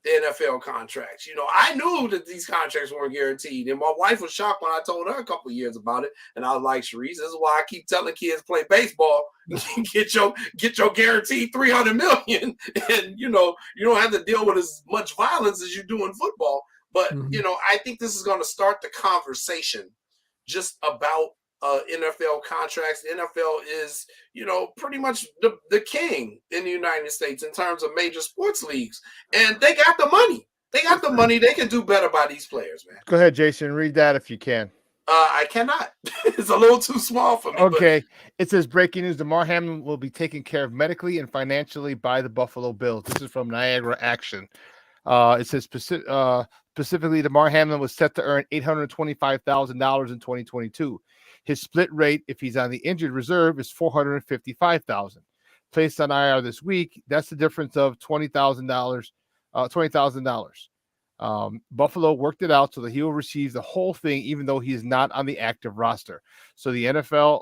the NFL contracts. I knew that these contracts weren't guaranteed, and my wife was shocked when I told her a couple of years about it. And I was like, Sharice, this is why I keep telling kids play baseball, get your guaranteed $300 million, and you don't have to deal with as much violence as you do in football. But I think this is going to start the conversation just about NFL contracts. The NFL is, pretty much the king in the United States in terms of major sports leagues. And they got the money. They can do better by these players, man. Go ahead, Jason. Read that if you can. I cannot. It's a little too small for me. Okay. It says, breaking news, DeMar Hamlin will be taken care of medically and financially by the Buffalo Bills. This is from Niagara Action. It says specifically, DeMar Hamlin was set to earn $825,000 in 2022. His split rate, if he's on the injured reserve, is $455,000. Placed on IR this week, that's the difference of $20,000. Buffalo worked it out so that he will receive the whole thing, even though he is not on the active roster. So the NFL,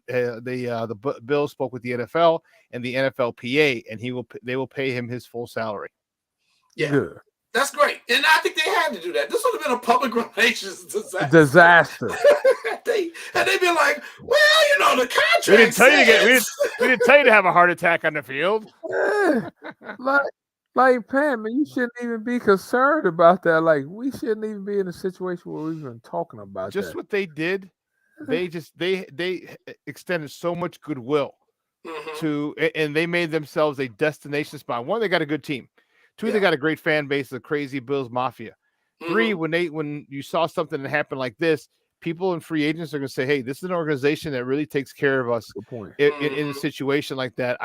the Bills spoke with the NFL and the NFLPA, and they will pay him his full salary. Yeah. Good. That's great. And I think they had to do that. This would have been a public relations disaster. They'd be like, well, the contract. We didn't tell you to have a heart attack on the field. Yeah. Like Pam, man, you shouldn't even be concerned about that. Like, we shouldn't even be in a situation where we're even talking about just that. What they did, they extended so much goodwill and they made themselves a destination spot. One, they got a good team. 2, they got a great fan base, the crazy Bills Mafia. 3, when you saw something that happened like this, people and free agents are going to say, hey, this is an organization that really takes care of us in a situation like that.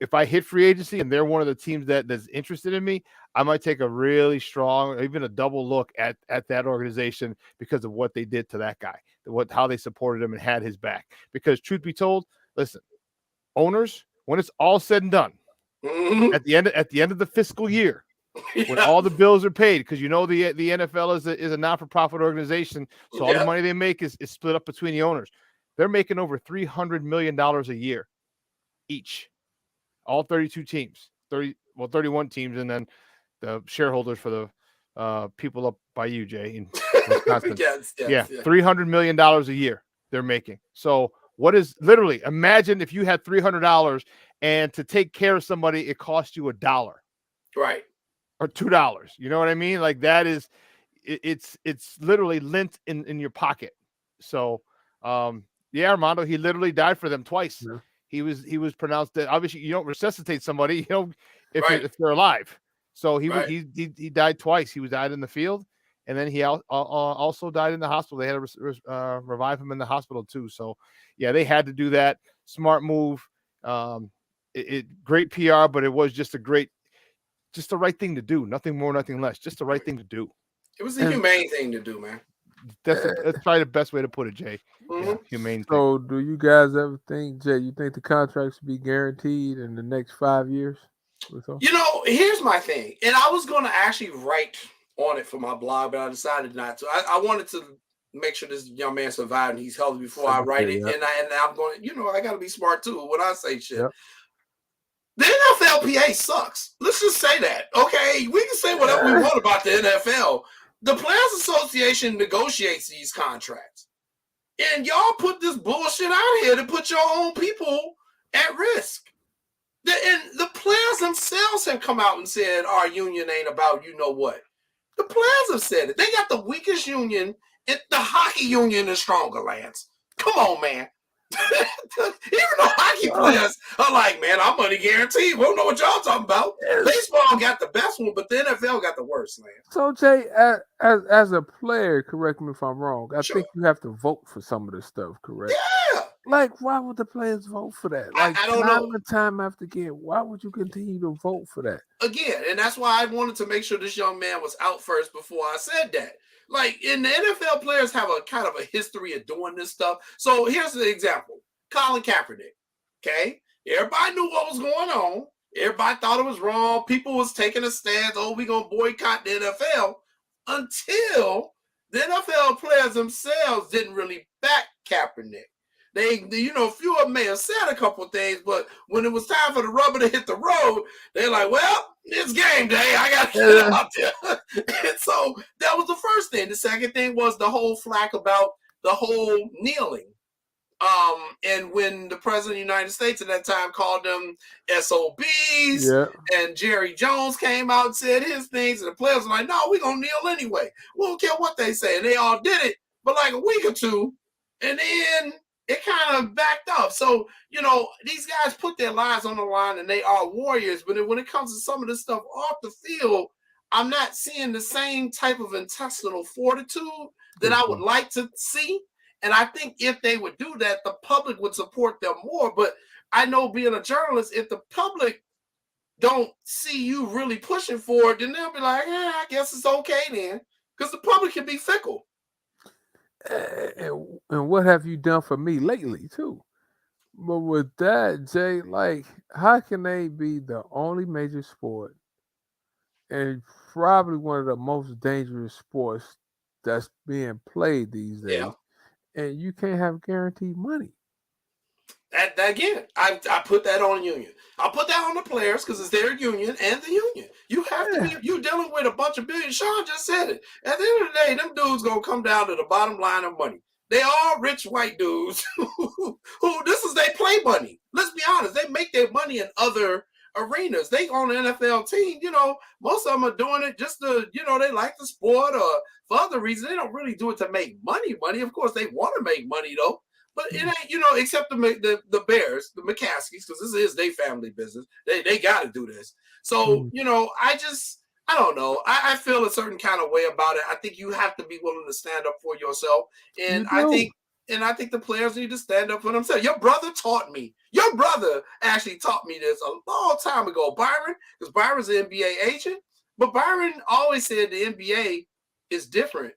If I hit free agency and they're one of the teams that's interested in me, I might take a really strong, even a double look at that organization because of what they did to that guy, how they supported him and had his back. Because truth be told, listen, owners, when it's all said and done, Mm-hmm. At the end of the fiscal year, when all the bills are paid, because the NFL is a not-for-profit organization, so all the money they make is split up between the owners. They're making over $300 million a year each. All 32 teams, 31 teams, and then the shareholders for the people up by you, Jay, in Wisconsin. yes. $300 million a year they're making. So what is literally, imagine if you had $300 and to take care of somebody, it cost you $1. Right. Or $2. You know what I mean? Like that is, it's literally lint in your pocket. So, Armando, he literally died for them twice. Yeah. He was pronounced dead. Obviously, you don't resuscitate somebody, if they're alive. So he died twice. He died in the field, and then he also died in the hospital. They had to revive him in the hospital too. So, yeah, they had to do that. Smart move. Great PR, but it was just the right thing to do. Nothing more, nothing less. Just the right thing to do. It was the humane thing to do, man. That's probably the best way to put it, Jay. Mm-hmm. Yeah, humane thing. So, do you guys ever think, Jay, you think the contract should be guaranteed in the next 5 years? Here's my thing. And I was going to actually write on it for my blog, but I decided not to. I wanted to make sure this young man survived and he's healthy before I write it. And I'm going, I got to be smart too when I say shit. Yep. The NFLPA sucks. Let's just say that. Okay, we can say whatever we want about the NFL. The Players Association negotiates these contracts. And y'all put this bullshit out here to put your own people at risk. And the players themselves have come out and said our union ain't about you know what. The players have said it. They got the weakest union. The hockey union is stronger, Lance. Come on, man. Even though hockey players are like, man, our money guaranteed. We don't know what y'all talking about. Baseball got the best one, but the NFL got the worst, man. So, Jay, as a player, correct me if I'm wrong, I think you have to vote for some of this stuff, correct? Yeah. Like, why would the players vote for that? Like, I don't know. Time after game, why would you continue to vote for that? Again, and that's why I wanted to make sure this young man was out first before I said that. Like, in the NFL, players have a kind of a history of doing this stuff. So here's the example. Colin Kaepernick, okay? Everybody knew what was going on. Everybody thought it was wrong. People was taking a stance, we're going to boycott the NFL, until the NFL players themselves didn't really back Kaepernick. They a few of them may have said a couple of things, but when it was time for the rubber to hit the road, they're like, well, it's game day. I got to get out there. And so that was the first thing. The second thing was the whole flack about the whole kneeling. And when the president of the United States at that time called them SOBs, and Jerry Jones came out and said his things, and the players were like, no, we're going to kneel anyway. We don't care what they say. And they all did it for like a week or two. And then it kind of backed up. So, these guys put their lives on the line and they are warriors. But when it comes to some of this stuff off the field, I'm not seeing the same type of intestinal fortitude that I would like to see. And I think if they would do that, the public would support them more. But I know being a journalist, if the public don't see you really pushing for it, then they'll be like, I guess it's okay then. Because the public can be fickle. And what have you done for me lately, too? But with that, Jay, like, how can they be the only major sport and probably one of the most dangerous sports that's being played these days, and you can't have guaranteed money? That again, I put that on union. I put that on the players because it's their union and the union. You have to be. You're dealing with a bunch of billions. Sean just said it. At the end of the day, them dudes gonna come down to the bottom line of money. They are rich white dudes who this is their play money. Let's be honest. They make their money in other arenas. They on the NFL team. Most of them are doing it just to, they like the sport or for other reasons. They don't really do it to make money. Of course, they want to make money though. But it ain't, except the Bears, the McCaskies, because this is their family business. They got to do this. So, I don't know. I feel a certain kind of way about it. I think you have to be willing to stand up for yourself. And I think the players need to stand up for themselves. Your brother taught me. Your brother actually taught me this a long time ago, Byron, because Byron's an NBA agent. But Byron always said the NBA is different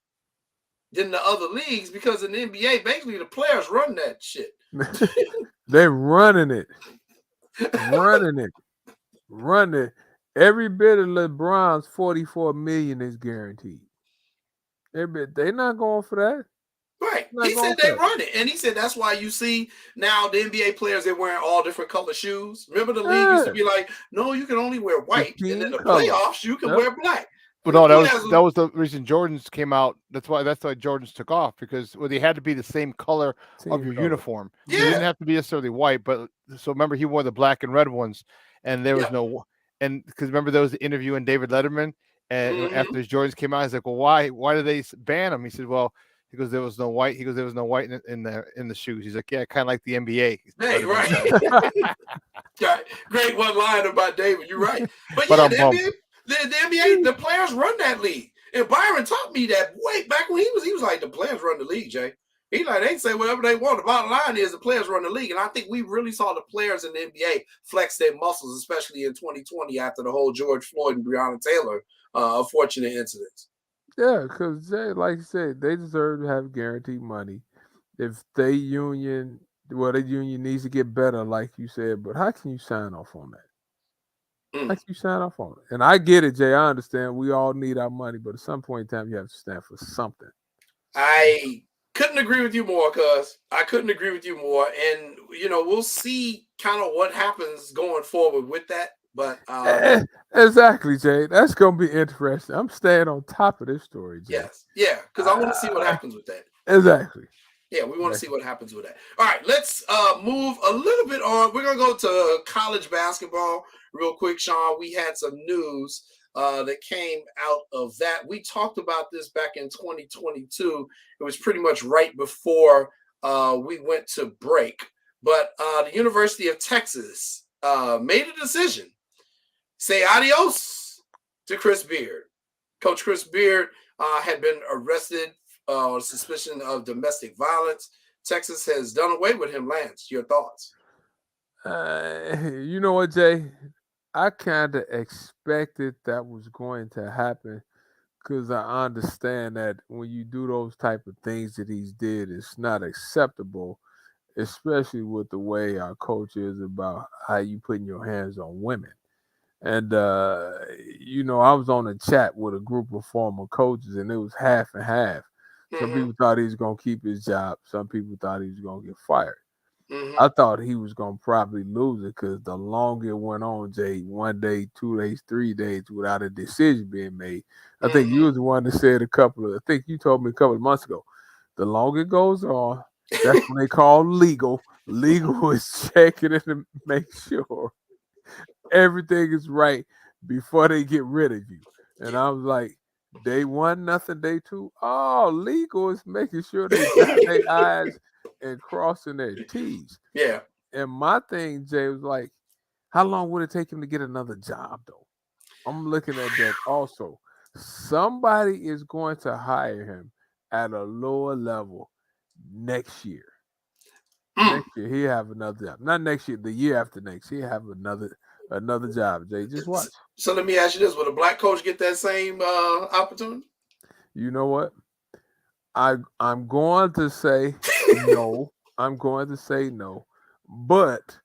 than the other leagues because in the NBA, basically the players run that shit. They're running it. run it. Every bit of LeBron's $44 million is guaranteed. They're not going for that. Right. He said they run it. And he said that's why you see now the NBA players, they're wearing all different color shoes. Remember the league used to be like, no, you can only wear white. And then the playoffs, you can wear black. But no, that was the reason Jordans came out. That's why Jordans took off, because they had to be the same color of your uniform. Yeah. It didn't have to be necessarily white, but so remember he wore the black and red ones, and there was no, and because remember there was the interview in David Letterman, and after his Jordans came out, he's like, well, why did they ban them? He said, well, he goes, there was no white. He goes, there was no white in the shoes. He's like, yeah, kind of like the NBA. Hey, right. Great one line about David. You're right. But yeah, the NBA, the players run that league. And Byron taught me that way back when he was like, the players run the league, Jay. He like, they say whatever they want. The bottom line is the players run the league. And I think we really saw the players in the NBA flex their muscles, especially in 2020 after the whole George Floyd and Breonna Taylor unfortunate incidents. Yeah, because like you said, they deserve to have guaranteed money. If their union needs to get better, like you said, but how can you sign off on that? How can you sign off on it? And I get it, Jay. I understand. We all need our money, but at some point in time, you have to stand for something. I couldn't agree with you more, cuz. I couldn't agree with you more. And, we'll see kind of what happens going forward with that. But exactly, Jay. That's going to be interesting. I'm staying on top of this story, Jay. Yes. Yeah, because I want to see what happens with that. Exactly. Yeah, we want to see what happens with that. All right, let's move a little bit on. We're going to go to college basketball real quick, Sean. We had some news that came out of that. We talked about this back in 2022. It was pretty much right before we went to break. But the University of Texas made a decision. Say adios to Chris Beard. Coach Chris Beard had been arrested on suspicion of domestic violence. Texas has done away with him. Lance, your thoughts? You know what, Jay? I kind of expected that was going to happen, because I understand that when you do those type of things that he's did, it's not acceptable, especially with the way our coach is about how you putting your hands on women. And, I was on a chat with a group of former coaches, and it was half and half. Some people thought he was going to keep his job. Some people thought he was going to get fired. I thought he was going to probably lose it, because the longer it went on, Jay, 1 day, 2 days, 3 days without a decision being made. I think you was the one that said I think you told me a couple of months ago, the longer it goes on, that's when they call legal. Legal is checking it to make sure everything is right before they get rid of you. And I was like, day one, nothing. Day two, legal is making sure they got their I's and crossing their T's. Yeah. And my thing, Jay, was like, how long would it take him to get another job, though? I'm looking at that also. Somebody is going to hire him at a lower level next year. Next year, he'll have another job. Not next year, the year after next, he'll have another job, Jay. Just watch. So let me ask you this: would a black coach get that same opportunity? You know what? I'm going to say no. I'm going to say no. But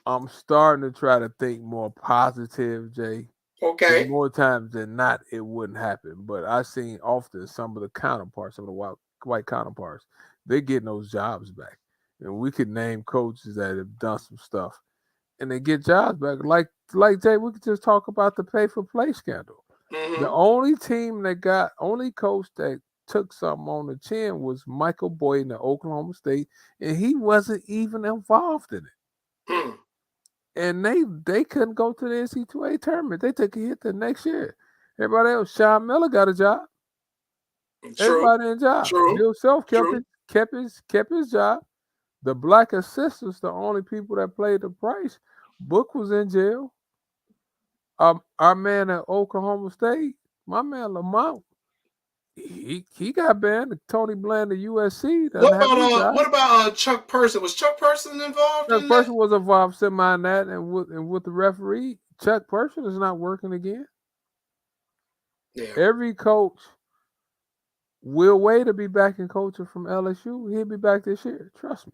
I'm starting to try to think more positive, Jay. Okay. More times than not, it wouldn't happen. But I've seen often some of the counterparts, some of the white counterparts, they're getting those jobs back. And we could name coaches that have done some stuff and they get jobs back. Like Jay, we could just talk about the pay for play scandal. The only coach that took something on the chin was Michael Boyd in Oklahoma State, and he wasn't even involved in it. And they couldn't go to the NC2A tournament. They took a hit the next year. Everybody else, Sean Miller got a job. Everybody in a job. Bill Self kept his job. The black assistants, the only people that played the price. Book was in jail. Our man at Oklahoma State, my man Lamont, he got banned. Tony Bland at USC. What about Chuck Person? Was Chuck Person involved? Chuck Person was involved semi in that, and with the referee. Chuck Person is not working again. Yeah. Every coach. Will Wade to be back in coaching from LSU. He'll be back this year. Trust me.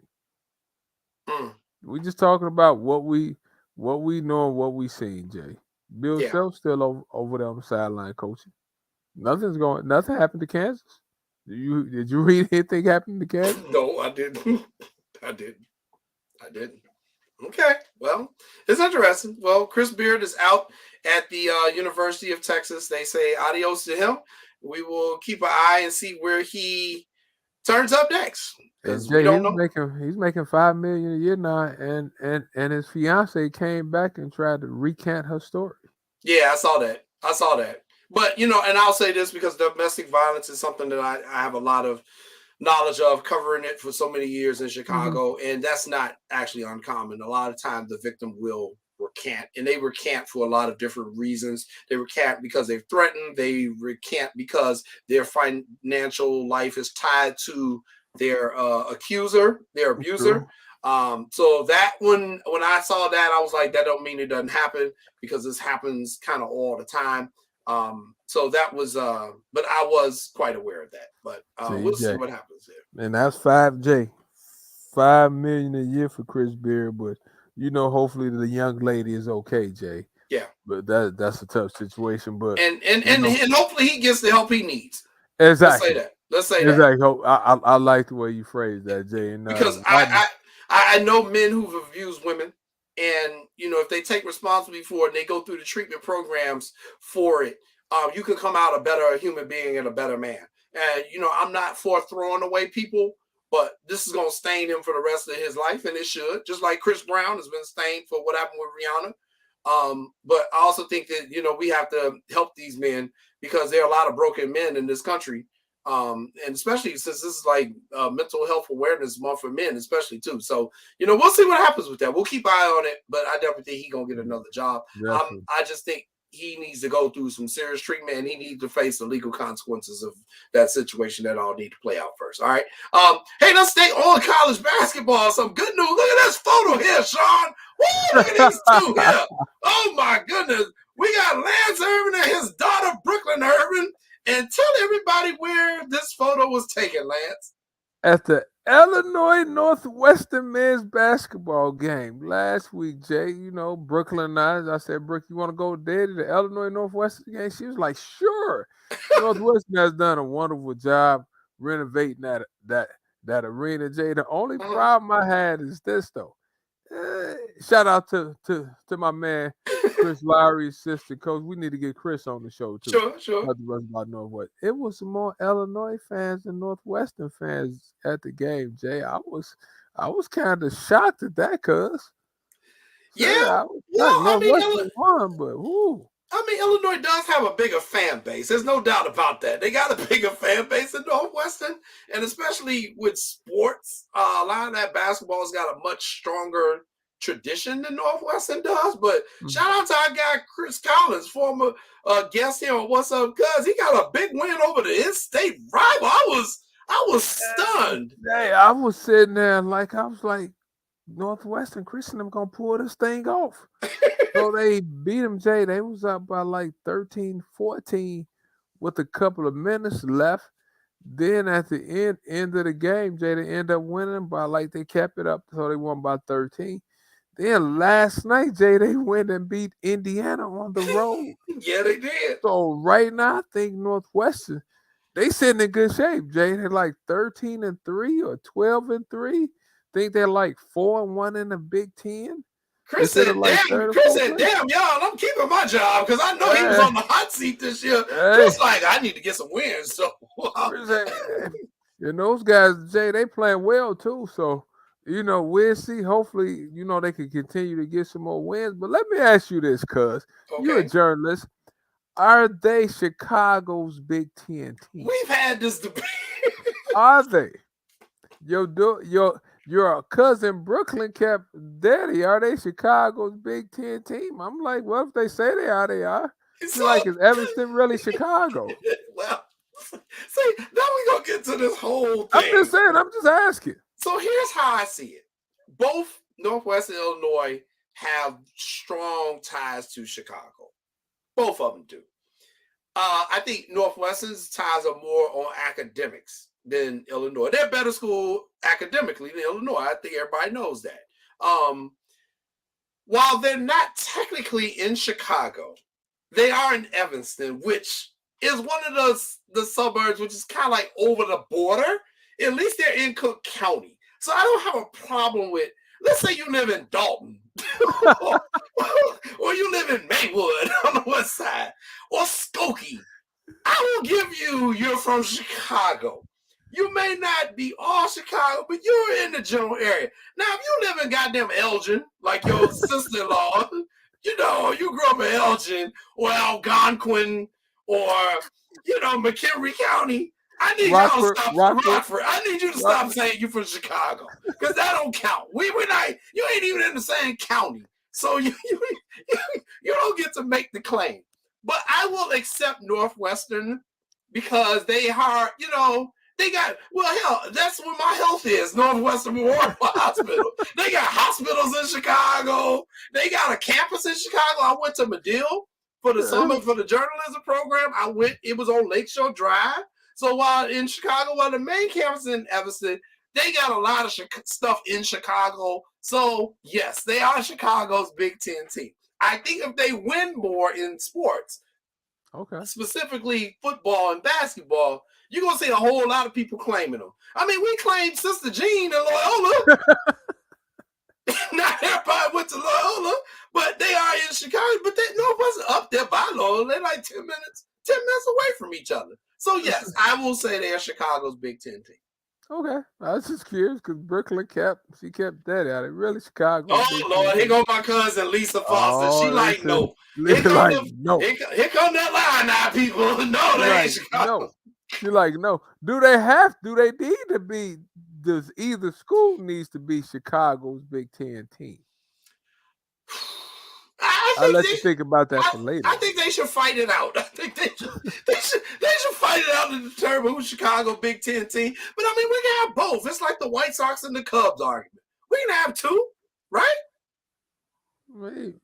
We just talking about what we what we know and what we seen, Jay. Bill Yeah. Self still over there on the sideline coaching. Nothing happened to Kansas. Did you read anything happened to Kansas? No, I didn't. I didn't. Okay, well, it's interesting. Well, Chris Beard is out at the University of Texas. They say adios to him. We will keep an eye and see where he turns up next, because we don't know. He's making $5 million a year now, and his fiance came back and tried to recant her story. Yeah, I saw that. But and I'll say this because domestic violence is something that I have a lot of knowledge of, covering it for so many years in Chicago, and that's not actually uncommon. A lot of times the victim will recant, and they recant for a lot of different reasons. They recant because they're threatened. They recant because their financial life is tied to their accuser, their abuser. So that when I saw that, I was like, that don't mean it doesn't happen, because this happens kind of all the time. So that was but I was quite aware of that. But we'll see what happens there. And that's $5 million a year for Chris Beard, but hopefully the young lady is okay, Jay. Yeah. But that's a tough situation. But and hopefully he gets the help he needs. Exactly. Let's say that. Exactly. I like the way you phrased that, Jay. And, because I know men who've abused women, and if they take responsibility for it and they go through the treatment programs for it, you can come out a better human being and a better man. And I'm not for throwing away people, but this is going to stain him for the rest of his life, and it should. Just like Chris Brown has been stained for what happened with Rihanna. But I also think that we have to help these men, because there are a lot of broken men in this country. And especially since this is like mental health awareness month for men, especially too. So we'll see what happens with that. We'll keep eye on it, but I definitely think he's gonna get another job. I just think he needs to go through some serious treatment, and he needs to face the legal consequences of that situation that all need to play out first. All right. Hey, let's stay on college basketball. Some good news. Look at this photo here, Sean. Woo, look at these two here. Oh my goodness. We got Lance Irvin and his daughter Brooklyn Irvin. And tell everybody where this photo was taken, Lance. At the Illinois Northwestern men's basketball game last week, Jay. Brooklyn and I said, Brooke, you want to go there to the Illinois Northwestern game? She was like, sure. Northwestern has done a wonderful job renovating that arena, Jay. The only problem I had is this, though. Shout out to my man Chris Lowry's sister, Coach. We need to get Chris on the show too. Sure. About Northwest. It was more Illinois fans than Northwestern fans at the game, Jay. I was kind of shocked at that, cuz. Yeah. Northwestern won, but whoo. Illinois does have a bigger fan base. There's no doubt about that. They got a bigger fan base than Northwestern, and especially with sports, a lot of that basketball has got a much stronger tradition than Northwestern does. But shout out to our guy Chris Collins, former guest here on What's Up, cuz he got a big win over the in-state rival. I was stunned. Hey, I was sitting there I was like, Northwestern Christian, I'm gonna pull this thing off. So they beat them, Jay. They was up by like 13-14 with a couple of minutes left. Then at the end of the game, Jay, they end up winning by they kept it up, so they won by 13. Then last night, Jay, they went and beat Indiana on the road. Yeah, they did. So right now, I think Northwestern, they sitting in good shape, Jay. They're like 13-3 or 12-3. Think they're like 4-1 in the Big Ten. Chris said, damn, y'all, I'm keeping my job because I know he was on the hot seat this year. Chris I need to get some wins. So those guys, Jay, they playing well too. So, we'll see. Hopefully, they can continue to get some more wins. But let me ask you this, cuz. Okay. You're a journalist. Are they Chicago's Big Ten team? We've had this debate. Are they? Your cousin Brooklyn kept daddy. Are they Chicago's Big Ten team? I'm like, well, if they say they are. It's like, is Evanston really Chicago? Well, see, now we're going to get to this whole thing. I'm just saying, I'm just asking. So here's how I see it. Both Northwest and Illinois have strong ties to Chicago. Both of them do. I think Northwestern's ties are more on academics than Illinois. They're a better school academically than Illinois. I think everybody knows that. while they're not technically in Chicago, they are in Evanston, which is one of the suburbs, which is kind of like over the border. At least they're in Cook County. So I don't have a problem with, let's say you live in Dalton, or you live in Maywood on the west side, or Skokie. I will give you're from Chicago. You may not be all Chicago, but you're in the general area. Now, if you live in goddamn Elgin, like your sister-in-law, you grew up in Elgin or Algonquin or, McHenry County, I need y'all to stop. Rockford. I need you to stop saying you're from Chicago, because that don't count. We're not. You ain't even in the same county, so you don't get to make the claim. But I will accept Northwestern because they are, they got, hell, that's where my health is, Northwestern Memorial Hospital. They got hospitals in Chicago. They got a campus in Chicago. I went to Medill for the summer for the journalism program. It was on Lakeshore Drive. So while in Chicago, while the main campus in Evanston, they got a lot of stuff in Chicago. So yes, they are Chicago's Big Ten team. I think if they win more in sports, specifically football and basketball, you're going to see a whole lot of people claiming them. I mean, we claimed Sister Jean and Loyola. Not everybody went to Loyola, but they are in Chicago. But Northwestern up there by Loyola. They're like 10 minutes away from each other. So, yes, I will say they're Chicago's Big Ten team. Okay. I was just curious because Brooklyn kept that out. It really Chicago. Oh, Lord. Here go my cousin, Lisa Foster. She like, no. Here come that line now, people. No, they ain't Chicago. No. She like, no. Do they need to be, does either school needs to be Chicago's Big Ten team? I'll let you think about that for later. I think they should fight it out. I think they should fight it out to determine who's Chicago Big Ten team. But I mean, we can have both. It's like the White Sox and the Cubs argument. We can have two, right?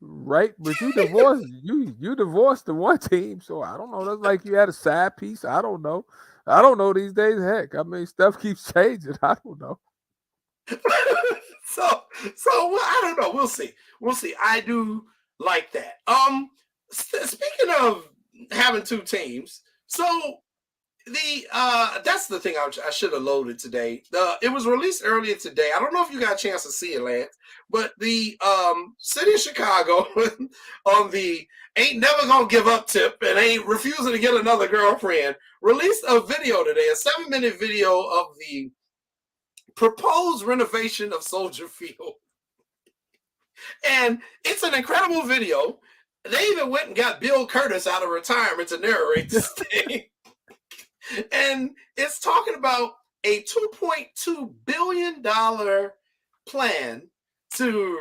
Right, but you divorced the one team, so I don't know. That's like you had a side piece. I don't know these days. Heck, I mean, stuff keeps changing. I don't know. So I don't know. We'll see. I do like that. Speaking of having two teams, so that's the thing I should have loaded today. It was released earlier today. I don't know if you got a chance to see it, Lance, but the city of Chicago on the ain't never gonna give up tip and ain't refusing to get another girlfriend released a video today, a 7-minute video of the proposed renovation of Soldier Field. And it's an incredible video. They even went and got Bill Curtis out of retirement to narrate this thing. And it's talking about a $2.2 billion plan to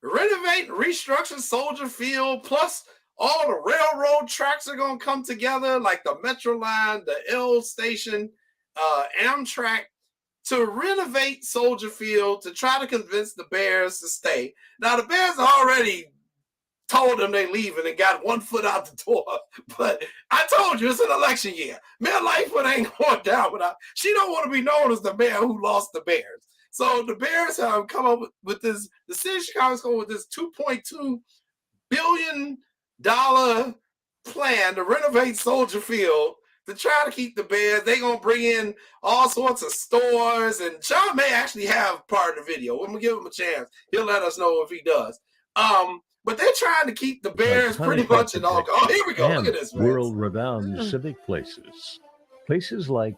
renovate and restructure Soldier Field, plus all the railroad tracks are going to come together, like the Metro Line, the L Station, Amtrak, to renovate Soldier Field to try to convince the Bears to stay. Now, the Bears already told them they leaving and got one foot out the door. But I told you, it's an election year. Mayor Lightfoot ain't going down without. She don't want to be known as the mayor who lost the Bears. So the Bears have come up with this. The city of Chicago's going with this $2.2 billion plan to renovate Soldier Field to try to keep the Bears. They're going to bring in all sorts of stores. And Sean may actually have part of the video. We're going to give him a chance. He'll let us know if he does. But they're trying to keep the Bears pretty much in all. Oh, here we go. Look at this. World-renowned civic places. Places like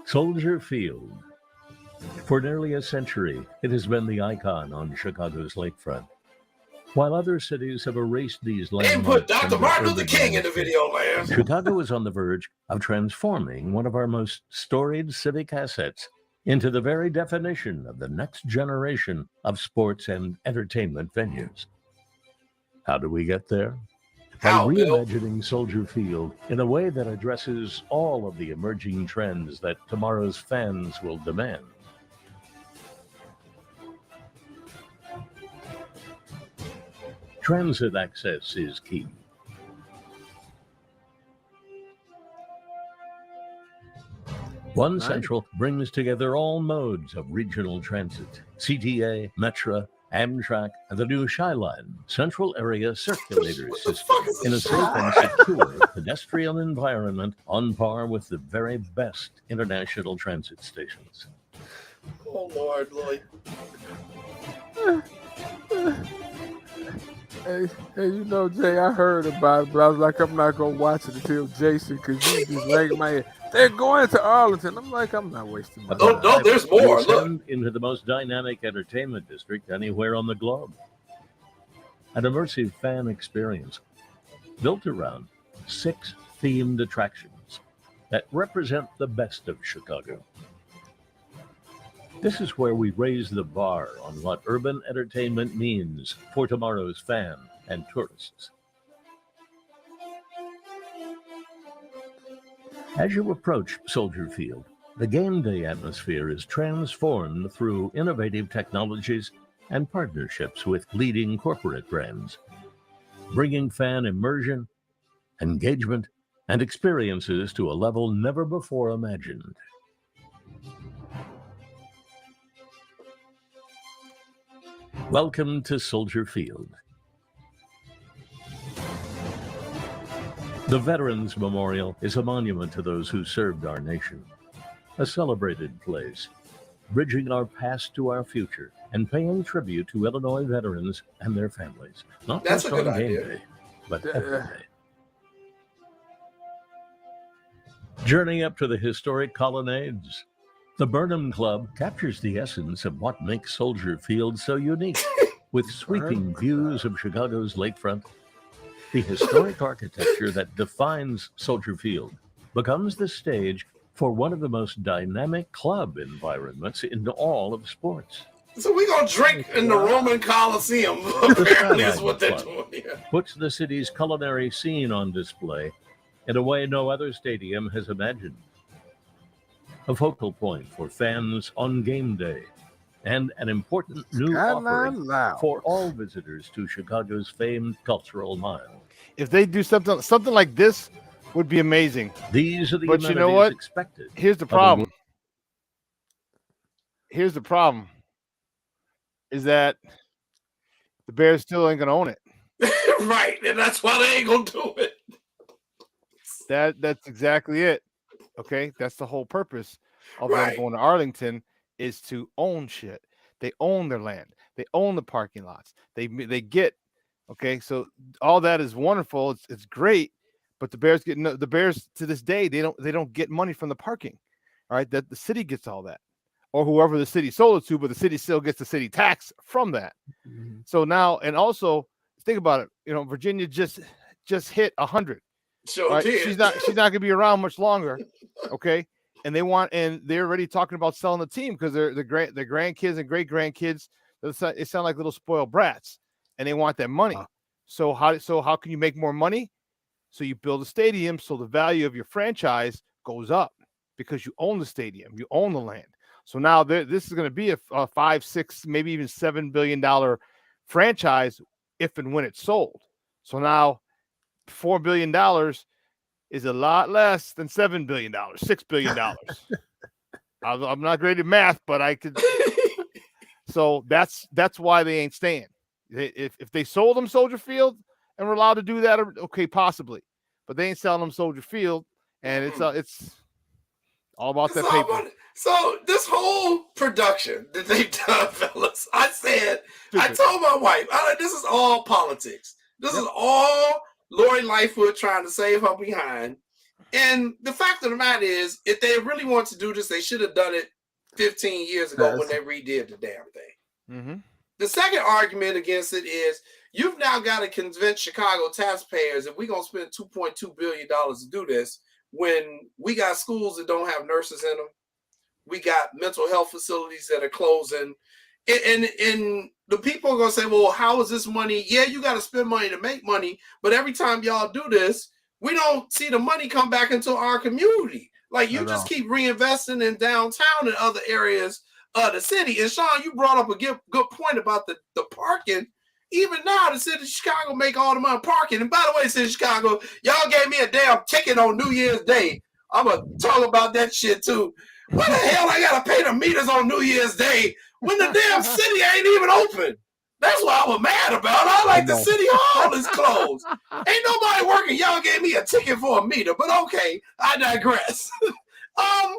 Soldier Field. For nearly a century, it has been the icon on Chicago's lakefront. While other cities have erased these landmarks, they put Dr. Martin Luther King in the video, man. Chicago is on the verge of transforming one of our most storied civic assets into the very definition of the next generation of sports and entertainment venues. How do we get there? By reimagining Soldier Field in a way that addresses all of the emerging trends that tomorrow's fans will demand. Transit access is key. One Central brings together all modes of regional transit, CTA, Metra, Amtrak, and the new Shyline Central Area Circulator What the System fuck is in a a safe and Shyline? secure pedestrian environment on par with the very best international transit stations. Oh, Lord, Lloyd. Hey, you know, Jay, I heard about it, but I was like, I'm not going to watch it until Jason, because you just wagging my head. They're going to Arlington. I'm like, I'm not wasting my time. No, there's more. We Look. ascend into the most dynamic entertainment district anywhere on the globe. An immersive fan experience built around 6 themed attractions that represent the best of Chicago. This is where we raise the bar on what urban entertainment means for tomorrow's fan and tourists. As you approach Soldier Field, the game day atmosphere is transformed through innovative technologies and partnerships with leading corporate brands, bringing fan immersion, engagement, and experiences to a level never before imagined. Welcome to Soldier Field. The Veterans Memorial is a monument to those who served our nation, a celebrated place, bridging our past to our future and paying tribute to Illinois veterans and their families, not That's just a good on game idea. day, but every day. Journey up to the historic colonnades. The Burnham Club captures the essence of what makes Soldier Field so unique, with sweeping views of Chicago's lakefront. The historic architecture that defines Soldier Field becomes the stage for one of the most dynamic club environments in all of sports. So we're going to drink in the Roman Coliseum, apparently is what they're doing here. Puts the city's culinary scene on display in a way no other stadium has imagined. A focal point for fans on game day, and an important new offering for all visitors to Chicago's famed cultural mile. If they do something like this, would be amazing. These are the but you know what? Expected. Here's the problem. Is that the Bears still ain't gonna own it. Right, and that's why they ain't gonna do it. That's exactly it. Okay, that's the whole purpose of them going to Arlington, is to own shit. They own their land. They own the parking lots. They get, okay. So all that is wonderful. It's great, but the Bears to this day they don't get money from the parking. All right, that the city gets all that, or whoever the city sold it to, but the city still gets the city tax from that. Mm-hmm. So now, and also think about it. You know, Virginia just hit 100. So right? She's not gonna be around much longer. Okay. And they're already talking about selling the team because their grandkids and great grandkids, they sound like little spoiled brats, and they want that money. So how can you make more money? So you build a stadium, so the value of your franchise goes up because you own the stadium, you own the land. So now this is going to be a $5, $6, maybe even $7 billion franchise if and when it's sold. So now $4 billion is a lot less than $7 billion, $6 billion. I'm not great at math, but I could. So that's why they ain't staying. If they sold them Soldier Field and were allowed to do that, okay, possibly. But they ain't selling them Soldier Field, and it's all about that paper. So this whole production that they've done, fellas, I told my wife, this is all politics. This is all Lori Lightfoot trying to save her behind. And the fact of the matter is, if they really want to do this, they should have done it 15 years ago when they redid the damn thing. Mm-hmm. The second argument against it is you've now got to convince Chicago taxpayers that we're going to spend $2.2 billion to do this when we got schools that don't have nurses in them. We got mental health facilities that are closing. And the people are going to say, well, how is this money? Yeah, you got to spend money to make money. But every time y'all do this, we don't see the money come back into our community. Like you just keep reinvesting in downtown and other areas of the city. And Sean, you brought up a good point about the parking. Even now, the city of Chicago make all the money parking. And by the way, city of Chicago, y'all gave me a damn ticket on New Year's Day. I'm going to talk about that shit too. What the hell I got to pay the meters on New Year's Day when the damn city ain't even open? That's what I was mad about. I like the city hall is closed. Ain't nobody working. Y'all gave me a ticket for a meter, but okay, I digress. I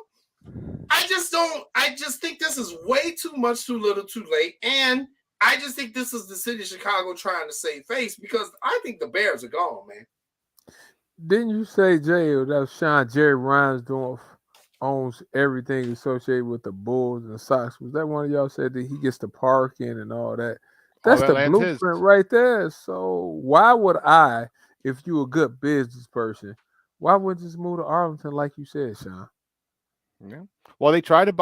just think this is way too much, too little, too late. And I just think this is the city of Chicago trying to save face because I think the Bears are gone, man. Didn't you say, Jay, that was Sean Jerry Reinsdorf owns everything associated with the Bulls and the Sox? Was that one of y'all said that he gets the parking and all that? That's the blueprint right there. So why would I, if you a good business person, why wouldn't you just move to Arlington like you said, Sean? Yeah. Well, they wanted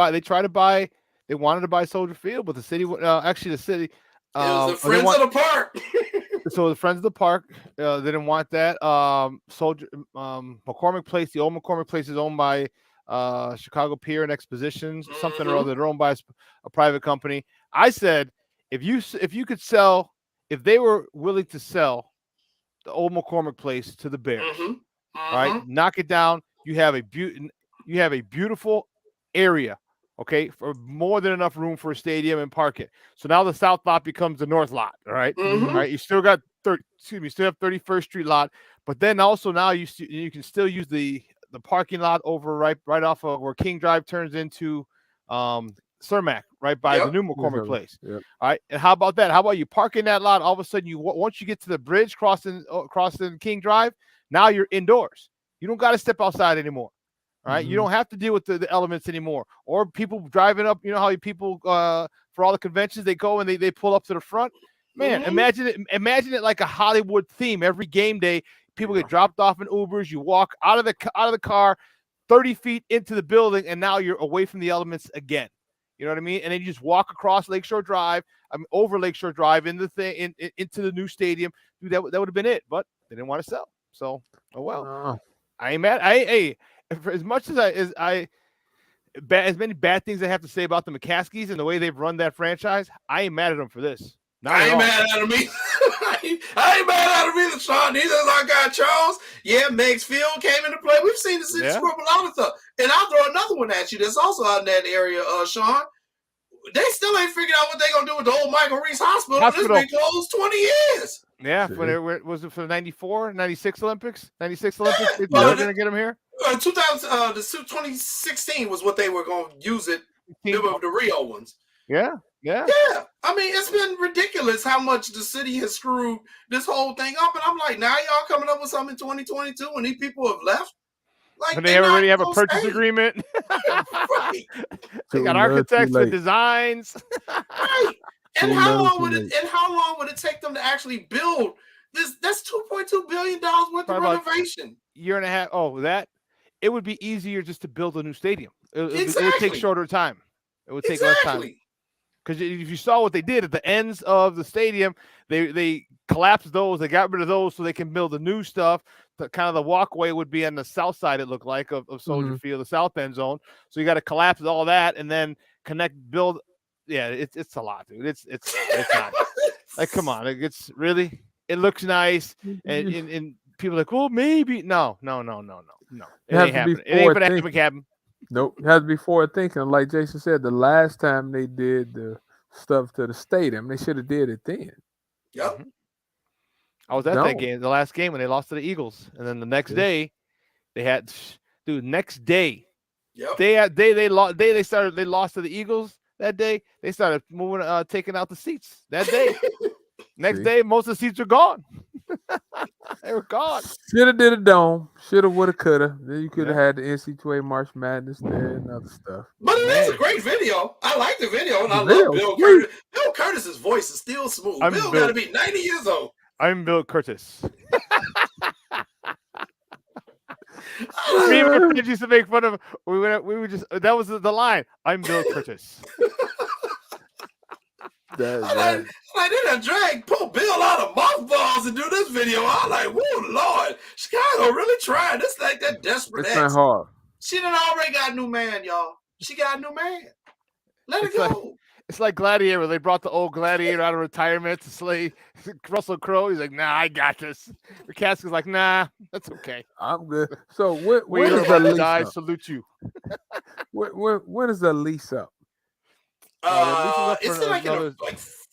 to buy Soldier Field, but the city, actually the city, it was the Friends of the Park. So the Friends of the Park, they didn't want that. McCormick Place, the old McCormick Place is owned by Chicago Pier and Expositions, something or other. They're owned by a private company. I said, if they were willing to sell the old McCormick Place to the Bears, right, knock it down. You have a beautiful area, okay, for more than enough room for a stadium and park it. So now the south lot becomes the north lot, all right? All right, you still got still have 31st Street lot, but then also now you can still use the parking lot over right off of where King Drive turns into Cermak, right by the new McCormick Place. All right, and how about that? How about you park in that lot? All of a sudden, once you get to the bridge crossing King Drive, now you're indoors. You don't got to step outside anymore. All right, you don't have to deal with the elements anymore. Or people driving up. You know how people for all the conventions they go and they pull up to the front. Man, imagine it like a Hollywood theme. Every game day, people get dropped off in Ubers. You walk out of the car, 30 feet into the building, and now you're away from the elements again. You know what I mean? And then you just walk across Lakeshore Drive, over Lakeshore Drive into the new stadium. Dude, that would have been it, but they didn't want to sell. So, oh well. I ain't mad. For as much as as many bad things I have to say about the McCaskies and the way they've run that franchise, I ain't mad at them for this. I ain't mad at them either. I ain't mad at them either, Sean. Neither is our guy Charles. Yeah, Meigs Field came into play. We've seen the city screw up a lot of stuff. And I'll throw another one at you that's also out in that area, Sean. They still ain't figured out what they're going to do with the old Michael Reese Hospital. It's been closed 20 years. Yeah, was it for the 94, 96 Olympics? 96 Olympics? They were going to get them here? 2016 was what they were going to use it. The Rio ones. Yeah. I mean, it's been ridiculous how much the city has screwed this whole thing up. And I'm like, now y'all coming up with something in 2022 when these people have left? Like, and they already have a purchase agreement. Right. They got architects and designs. Right. And how long would it take them to actually build this? That's $2.2 billion worth of renovation. Year and a half. Oh, it would be easier just to build a new stadium. It would take shorter time. It would take less time. Because if you saw what they did at the ends of the stadium, they collapsed those. They got rid of those so they can build the new stuff. Kind of the walkway would be on the south side, it looked like, of Soldier Field, the south end zone. So you got to collapse all that and then build. Yeah, it's a lot, dude. It's not. Like, come on. It's really, it looks nice. And people are like, well, maybe. No. It ain't happening. It ain't going to happen. Nope. It has to be forward thinking. Like Jason said, the last time they did the stuff to the stadium, they should have did it then. Yep. I was at that game, the last game, when they lost to the Eagles. And then the next day, they had, next day, they lost to the Eagles that day. They started moving, taking out the seats that day. Next day, most of the seats were gone. They were gone. Should have did a dome. Should have, would have, could have. Then you could have had the NC2A March Madness there and other stuff. But it is a great video. I like the video, and I love Bill Curtis. Bill Curtis's voice is still smooth. Bill got to be 90 years old. I'm Bill Curtis. Me and my friends used to make fun of. We would just. That was the line. I'm Bill Curtis. I didn't pull Bill out of mothballs and do this video. I'm like, whoa, Lord, Chicago really trying. This like that desperate. It's not hard. She done already got a new man, y'all. She got a new man. Let it go. It's like Gladiator. They brought the old Gladiator out of retirement to slay Russell Crowe. He's like, nah, I got this. McCaskey's like, nah, that's okay. I'm good. So when is the lease up? I salute you. when is the lease up? It's like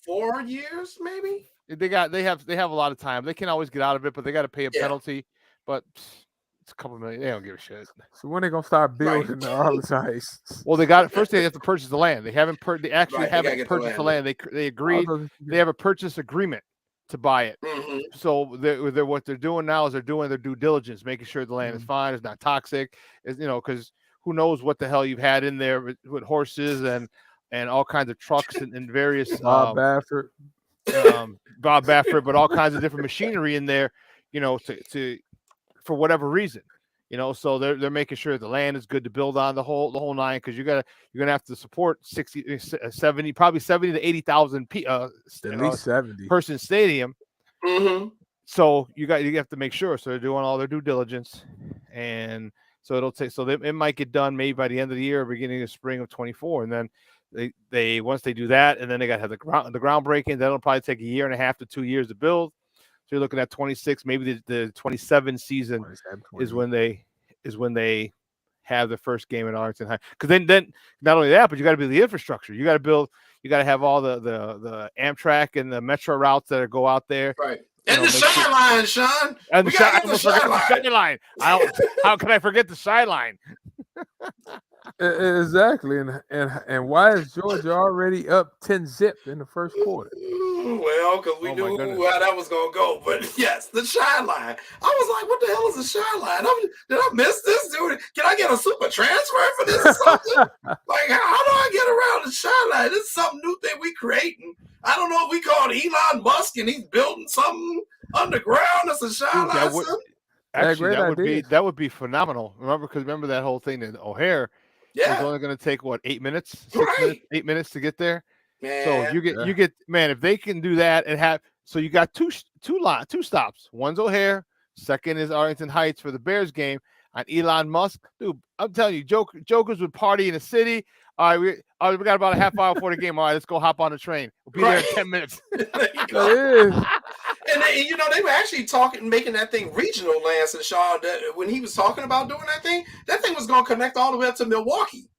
4 years, maybe. They have a lot of time. They can always get out of it, but they got to pay a penalty. But it's a couple million. They don't give a shit. So when they gonna start building the Arlington Heights? Well, they got it first. They have to purchase the land. They haven't. They actually haven't purchased the land. They agreed. They have a purchase agreement to buy it. Mm-hmm. So what they're doing now is they're doing their due diligence, making sure the land is fine, it's not toxic, because who knows what the hell you've had in there with horses and all kinds of trucks and various Bob Baffert, but all kinds of different machinery in there, to for whatever reason, So they're making sure the land is good to build on the whole nine, because you're gonna have to support 60, 70, probably 70 to 80,000 at least 70 person stadium. Mm-hmm. So you have to make sure. So they're doing all their due diligence, and so it'll take. So it might get done maybe by the end of the year, or beginning of spring of 24, and then they once they do that, and then they got to have the groundbreaking. That'll probably take 1.5 to 2 years to build. So you're looking at 26, maybe the 27 season is when they have the first game at Arlington High. Because then not only that, but you got to build the infrastructure. You got to have all the Amtrak and the metro routes that go out there. Right. And the sideline, Sean. And the sideline. How can I forget the sideline? Exactly. And why is Georgia already up 10-0 in the first quarter? Well, because we knew how that was going to go. But yes, the sideline. I was like, what the hell is the sideline? Did I miss this? Dude, can I get a super transfer for this or something? Like, how do I get around the sideline? This is some new thing we creating. I don't know if we call it Elon Musk and he's building something underground. That's a sideline. That would be phenomenal. Remember that whole thing in O'Hare? Yeah. It's only going to take 8 minutes, 8 minutes to get there. Man. So you get if they can do that and have, so you got two stops. One's O'Hare, second is Arlington Heights for the Bears game. On Elon Musk, dude, I'm telling you, jokers would party in the city. All right, we got about a half hour before the game. All right, let's go hop on the train. We'll be there in 10 minutes. And they were actually making that thing regional, Lance and Shaw. When he was talking about doing that thing was going to connect all the way up to Milwaukee.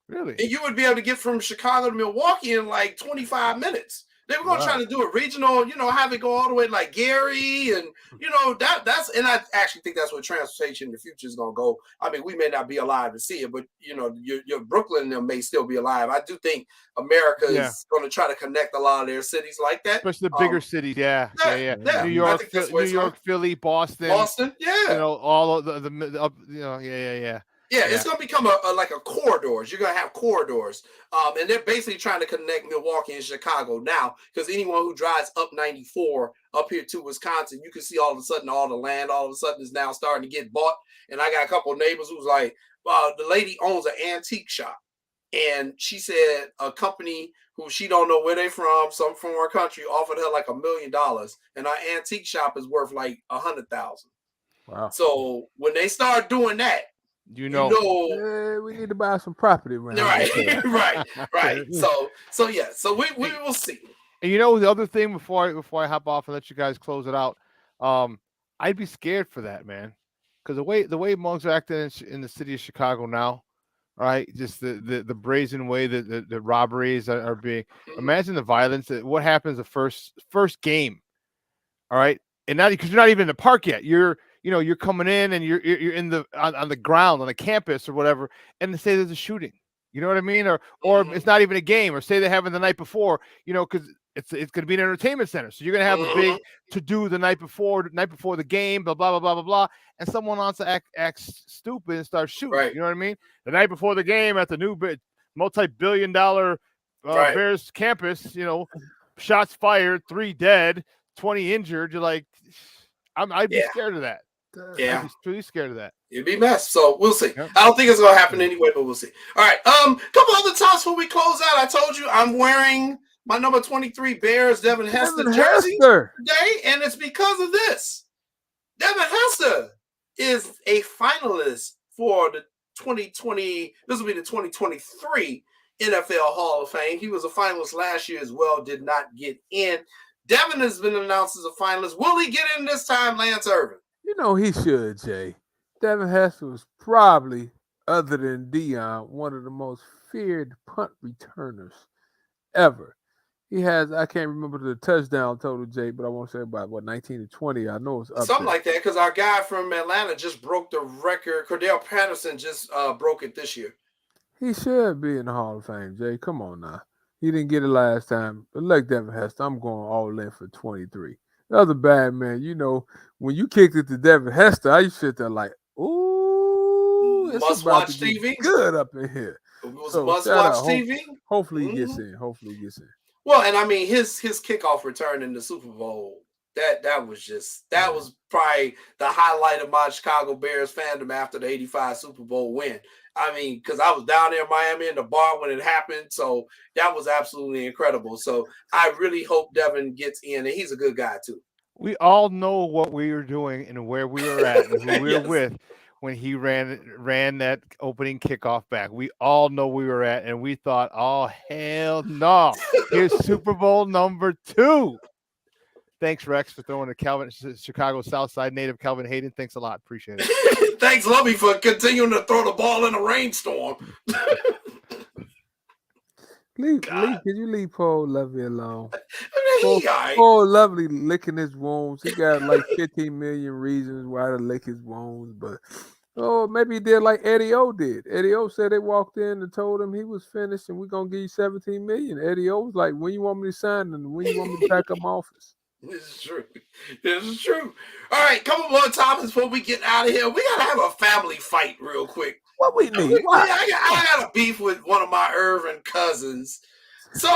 Really? And you would be able to get from Chicago to Milwaukee in like 25 minutes. They were going to try to do a regional, have it go all the way to like Gary, and and I actually think that's what transportation in the future is going to go. I mean, we may not be alive to see it, but your Brooklyn may still be alive. I do think America is going to try to connect a lot of their cities like that, especially the bigger cities. Yeah. New York, Philly, Boston, yeah. All of the Yeah, it's going to become like a corridors. You're going to have corridors. And they're basically trying to connect Milwaukee and Chicago now, because anyone who drives up 94 up here to Wisconsin, you can see all of a sudden all the land all of a sudden is now starting to get bought. And I got a couple of neighbors who's like, the lady owns an antique shop. And she said a company who she don't know where they from, some from our country, offered her like $1 million. And our antique shop is worth like $100,000. Wow. So when they start doing that, we need to buy some property around here. Right. So we will see. And the other thing before I hop off and let you guys close it out, I'd be scared for that, man, because the way mugs are acting in the city of Chicago now, right? Just the brazen way that the robberies are being. Imagine the violence. What happens the first game, all right? And now because you're not even in the park yet, you're coming in and you're in on the ground on the campus or whatever, and they say there's a shooting. You know what I mean? Or it's not even a game, or say they have it the night before, because it's going to be an entertainment center. So you're going to have a big to do the night before the game, blah, blah, blah, blah, blah, blah. And someone wants to act stupid and start shooting. Right. You know what I mean? The night before the game at the new multi-billion-dollar Bears campus, shots fired, 3 dead, 20 injured. You're like, I'd be scared of that. Yeah, I'd be truly scared of that. It'd be a mess. So we'll see. I don't think it's going to happen anyway, but we'll see. All right. Couple other tops before we close out. I told you I'm wearing my number 23 Bears Devin Hester jersey today, and it's because of this. Devin Hester is a finalist for the 2020. This will be the 2023 NFL Hall of Fame. He was a finalist last year as well. Did not get in. Devin has been announced as a finalist. Will he get in this time, Lance Irvin? He should, Jay. Devin Hester was probably, other than Dion, one of the most feared punt returners ever. He has, I can't remember the touchdown total, Jay, but I want to say about 19 to 20. I know it's up Something there. like that, because our guy from Atlanta just broke the record. Cordell Patterson just broke it this year. He should be in the Hall of Fame, Jay. Come on now. He didn't get it last time. But like Devin Hester, I'm going all in for 23. The other bad man, when you kicked it to Devin Hester, I used to sit there like, ooh, it's Must about watch to get TV. good up in here. It was So must shout watch out. TV. Hopefully he gets in. Hopefully he gets in. Well, and I mean his kickoff return in the Super Bowl, that was probably the highlight of my Chicago Bears fandom after the 85 Super Bowl win. I mean, because I was down there in Miami in the bar when it happened. So that was absolutely incredible. So I really hope Devin gets in, and he's a good guy too. We all know what we were doing and where we were at and who we were Yes. with when he ran that opening kickoff back. We all know we were at, and we thought, oh, hell no. Here's Super Bowl number 2. Thanks, Rex, for throwing a Chicago Southside native Calvin Hayden. Thanks a lot. Appreciate it. Thanks, Lovey, for continuing to throw the ball in a rainstorm. Can you leave Paul Lovely alone? Right. Paul Lovely licking his wounds. He got like 15 million reasons why to lick his wounds, but maybe he did like Eddie O did. Eddie O said they walked in and told him he was finished and we're gonna give you 17 million. Eddie O was like, when you want me to sign and when you want me to pack up my office. This is true. This is true. All right, couple more topics before we get out of here. We gotta have a family fight real quick. What we need? I got a beef with one of my Irvin cousins. So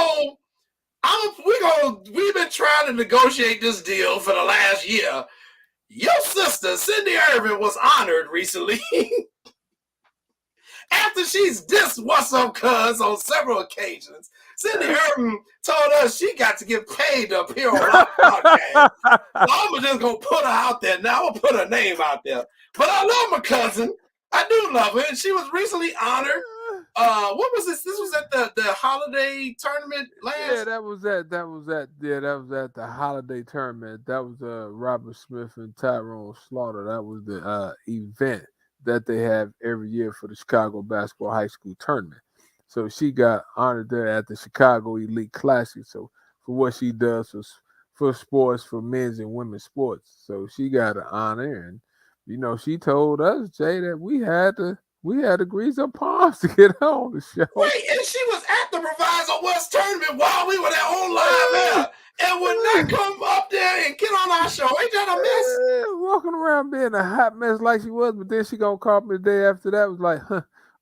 we've been trying to negotiate this deal for the last year. Your sister, Cindy Irvin, was honored recently after she's dissed What's Up Cuz on several occasions. Cindy Irvin told us she got to get paid to appear on our podcast. So I'm just going to put her out there. Now I'm going to put her name out there. But I love my cousin. I do love her. And she was recently honored. What was this? This was at the holiday tournament last. Yeah, that was at the holiday tournament. That was Robert Smith and Tyrone Slaughter. That was the event that they have every year for the Chicago Basketball High School Tournament. So she got honored there at the Chicago Elite Classic. So for what she does for sports, for men's and women's sports. So she got an honor, and she told us, Jay, that we had agrees upon to get her on the show. Wait, and she was at the Proviso West tournament while we were there on live air, and would not come up there and get on our show. Ain't that a mess? Walking around being a hot mess like she was, but then she gonna call me the day after that. Was like,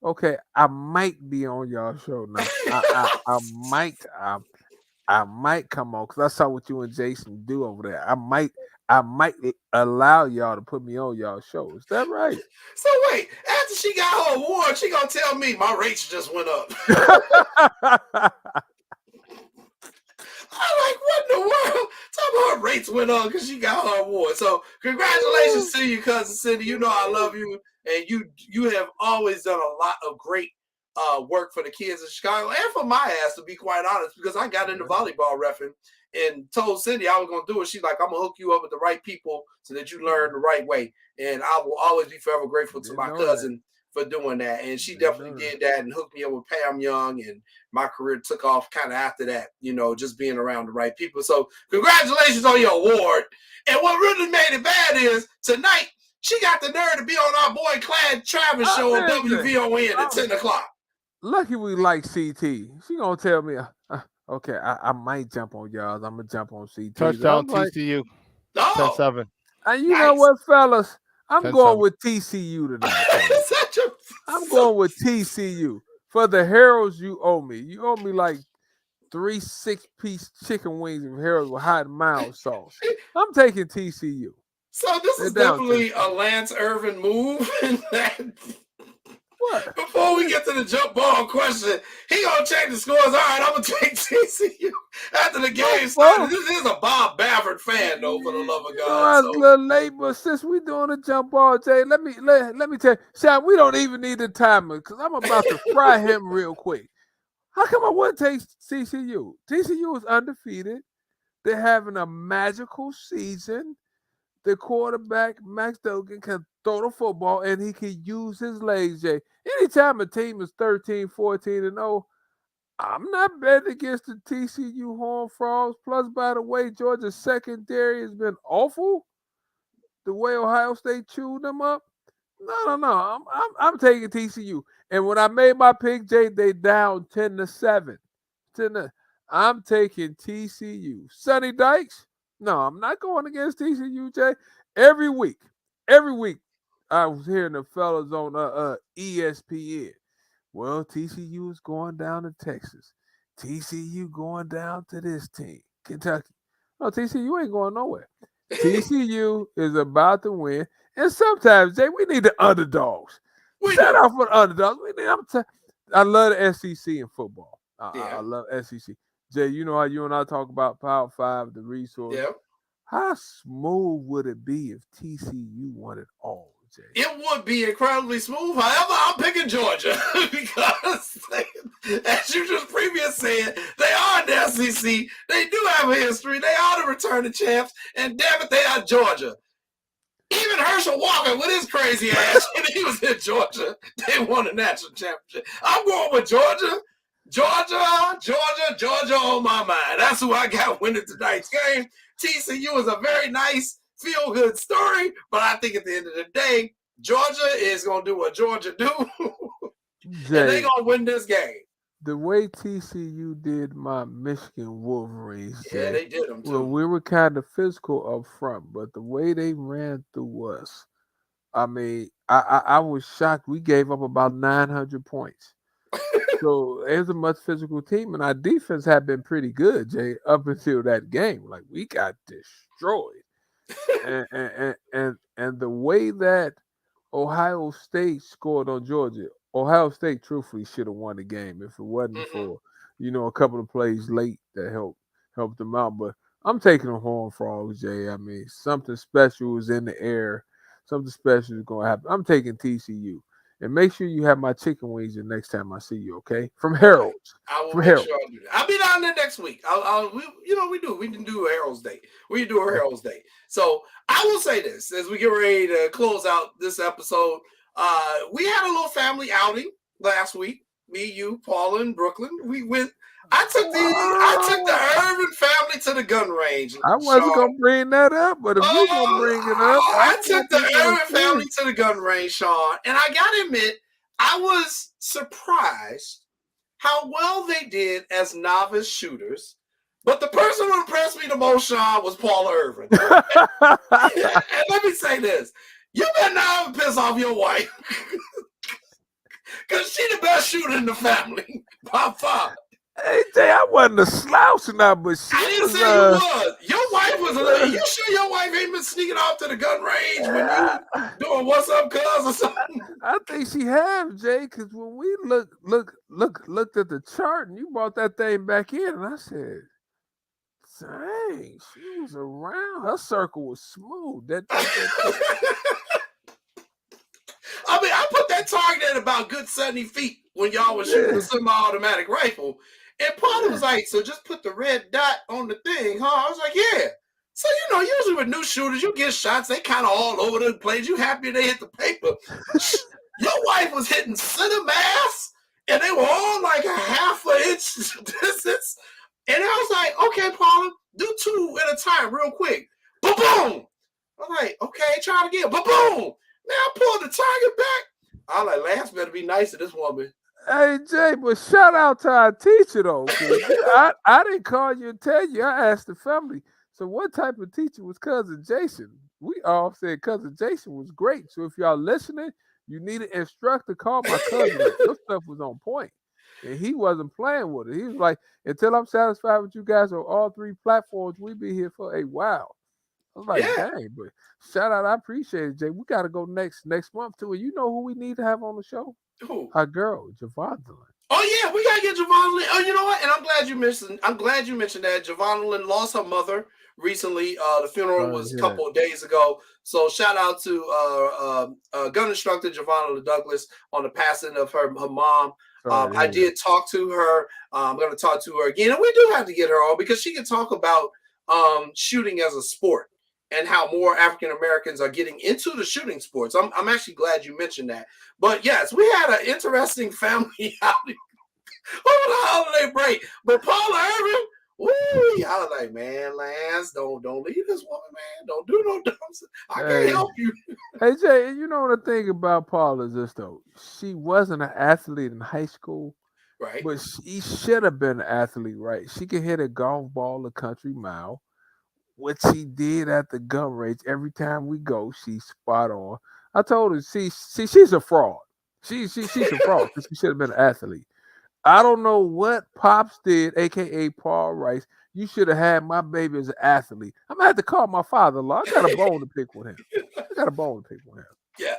okay, I might be on y'all show now. I might come on because I saw what you and Jason do over there. I might allow y'all to put me on y'all show. Is that right? So wait, after she got her award, she gonna tell me my rates just went up. I'm like, what in the world? Talk about her rates went up because she got her award. So congratulations to you, cousin Cindy. You know I love you, and you have always done a lot of great work for the kids in Chicago and for my ass, to be quite honest, because I got into volleyball reffing and told Cindy I was going to do it. She's like, I'm going to hook you up with the right people so that you learn the right way. And I will always be forever grateful to my cousin for doing that. And she definitely did that and hooked me up with Pam Young. And my career took off kind of after that, just being around the right people. So congratulations on your award. And what really made it bad is tonight, she got the nerve to be on our boy Clyde Travis show on WVON at 10 o'clock. Lucky we like CT. She gonna tell me, okay, I might jump on y'all. I'm gonna jump on CT. Touchdown TCU. 10-7. And you know what, fellas? I'm going with TCU tonight. I'm going with TCU. For the Heralds, you owe me. You owe me like 3 6-piece chicken wings of Heralds with hot and mild sauce. I'm taking TCU. So this is definitely a Lance Irvin move. What? Before we get to the jump ball question, he gonna check the scores. All right, I'm gonna take TCU after the game started. This is a Bob Baffert fan, though, for the love of God. I was a little late, but since we doing a jump ball, Jay, let me tell you, Sean, we don't even need the timer because I'm about to fry him real quick. How come I wouldn't take TCU? TCU is undefeated. They're having a magical season. The quarterback, Max Duggan, can throw the football, and he can use his legs, Jay. Anytime a team is 13, 14, and 0, I'm not betting against the TCU Horned Frogs. Plus, by the way, Georgia's secondary has been awful. The way Ohio State chewed them up. No. I'm taking TCU. And when I made my pick, Jay, they down 10-7. 10 to, I'm taking TCU. Sonny Dykes? No, I'm not going against TCU, Jay. Every week, I was hearing the fellas on ESPN. Well, TCU is going down to Texas. TCU going down to this team, Kentucky. No, TCU ain't going nowhere. TCU is about to win. And sometimes, Jay, we need the underdogs. Shout out for the underdogs. I love the SEC in football. I love SEC. Jay, you know how you and I talk about Power 5, the resource. Yeah. How smooth would it be if TCU won it all, Jay? It would be incredibly smooth. However, I'm picking Georgia because, as you just previously said, they are in the SEC. They do have a history. They are the returning champs. And damn it, they are Georgia. Even Herschel Walker with his crazy ass, when he was in Georgia, they won a national championship. I'm going with Georgia. Georgia on my mind. That's who I got winning tonight's game. TCU is a very nice, feel-good story, but I think at the end of the day, Georgia is going to do what Georgia do, and they're going to win this game. The way TCU did my Michigan Wolverines, yeah, they did them too. Well, we were kind of physical up front, but the way they ran through us, I mean, I was shocked. We gave up about 900 points. So it was a much physical team, and our defense had been pretty good, Jay, up until that game. Like, we got destroyed. and the way that Ohio State scored on Georgia, Ohio State truthfully should have won the game if it wasn't for, a couple of plays late that helped them out. But I'm taking the Horned Frogs, Jay. I mean, something special is in the air. Something special is going to happen. I'm taking TCU. And make sure you have my chicken wings the next time I see you, okay? From Harold's. I will make sure I do that. I'll be down there next week. We can do a Harold's Day. We can do a Harold's Day. So I will say this as we get ready to close out this episode. We had a little family outing last week. Me, you, Paula, and Brooklyn. We went. I took the Irvin family to the gun range. I wasn't gonna bring that up, but if you're gonna bring it up, I took the Irvin family to the gun range, Sean, and I gotta admit, I was surprised how well they did as novice shooters. But the person who impressed me the most, Sean, was Paula Irvin. And let me say this: you better not piss off your wife, because she the best shooter in the family by far. Hey, Jay, I wasn't a slouch now, but I didn't say you was. Your wife was. You sure your wife ain't been sneaking off to the gun range when you doing what's up, cuz or something? I think she have, Jay, because when we looked at the chart and you brought that thing back in, and I said, "Dang, she was around. Her circle was smooth." I mean, I put that target at about good 70 feet when y'all was shooting a semi-automatic rifle. And Paula was like, so just put the red dot on the thing, huh? I was like, yeah. So, usually with new shooters, you get shots, they kind of all over the place. You happy they hit the paper. Your wife was hitting center mass, and they were all like a half an inch distance. And I was like, okay, Paula, do two at a time real quick. Boom! I'm like, okay, try it again. Boom! Man, I pulled the target back. I was like, Lance better be nice to this woman. Hey, Jay, but shout out to our teacher, though. I didn't call you and tell you. I asked the family, so what type of teacher was Cousin Jason? We all said Cousin Jason was great. So if y'all listening, you need an instructor, call my cousin. Your stuff was on point. And he wasn't playing with it. He was like, until I'm satisfied with you guys on all three platforms, we be here for a while. I was like, dang, but shout out, I appreciate it, Jay. We got to go next month, too. And you know who we need to have on the show? Who? Our girl, Javonda. Oh, yeah, we got to get Javonda. Oh, you know what? And I'm glad you mentioned that. Javonda lost her mother recently. The funeral was a couple of days ago. So shout out to gun instructor Javonda Douglas on the passing of her mom. I did talk to her. I'm going to talk to her again. And we do have to get her on because she can talk about shooting as a sport and how more African Americans are getting into the shooting sports. I'm actually glad you mentioned that. But yes, we had an interesting family outing holiday break. But Paula Irvin, woo, I was like, man, Lance, don't leave this woman, man. Don't do no dumb stuff. I can't help you. Hey Jay, you know the thing about Paula is this though. She wasn't an athlete in high school, Right. but she should have been an athlete, right? She could hit a golf ball a country mile. What she did at the gun range every time we go, she's spot on. I told her, she's a fraud. She's a fraud because she should have been an athlete. I don't know what Pops did, aka Paul Rice. You should have had my baby as an athlete. I'm gonna have to call my father-in-law. I got a bone to pick with him. Yes.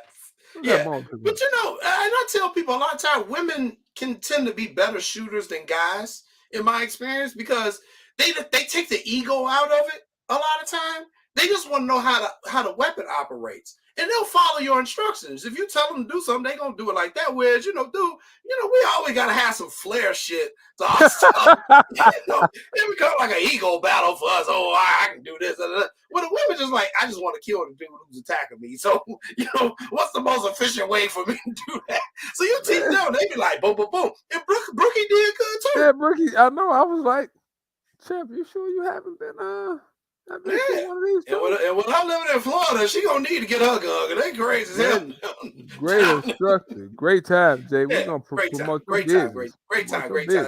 Yeah. But you know, and I tell people a lot of times women can tend to be better shooters than guys, in my experience, because they take the ego out of it a lot of time. They just want to know how the weapon operates. And they'll follow your instructions. If you tell them to do something, they're going to do it like that. Whereas, we always got to have some flair shit to our stuff. It becomes like an ego battle for us. Oh, I can do this. Well, the women just like, I just want to kill the dude who's attacking me. So, what's the most efficient way for me to do that? So you teach them, they be like, boom, boom, boom. And Brookie did good too. Yeah, Brookie, I know. I was like, Champ, you sure you haven't been and when I'm living in Florida, she gonna need to get her gun. They crazy as hell. Great instructor, great time, Jay. We're gonna promote great time.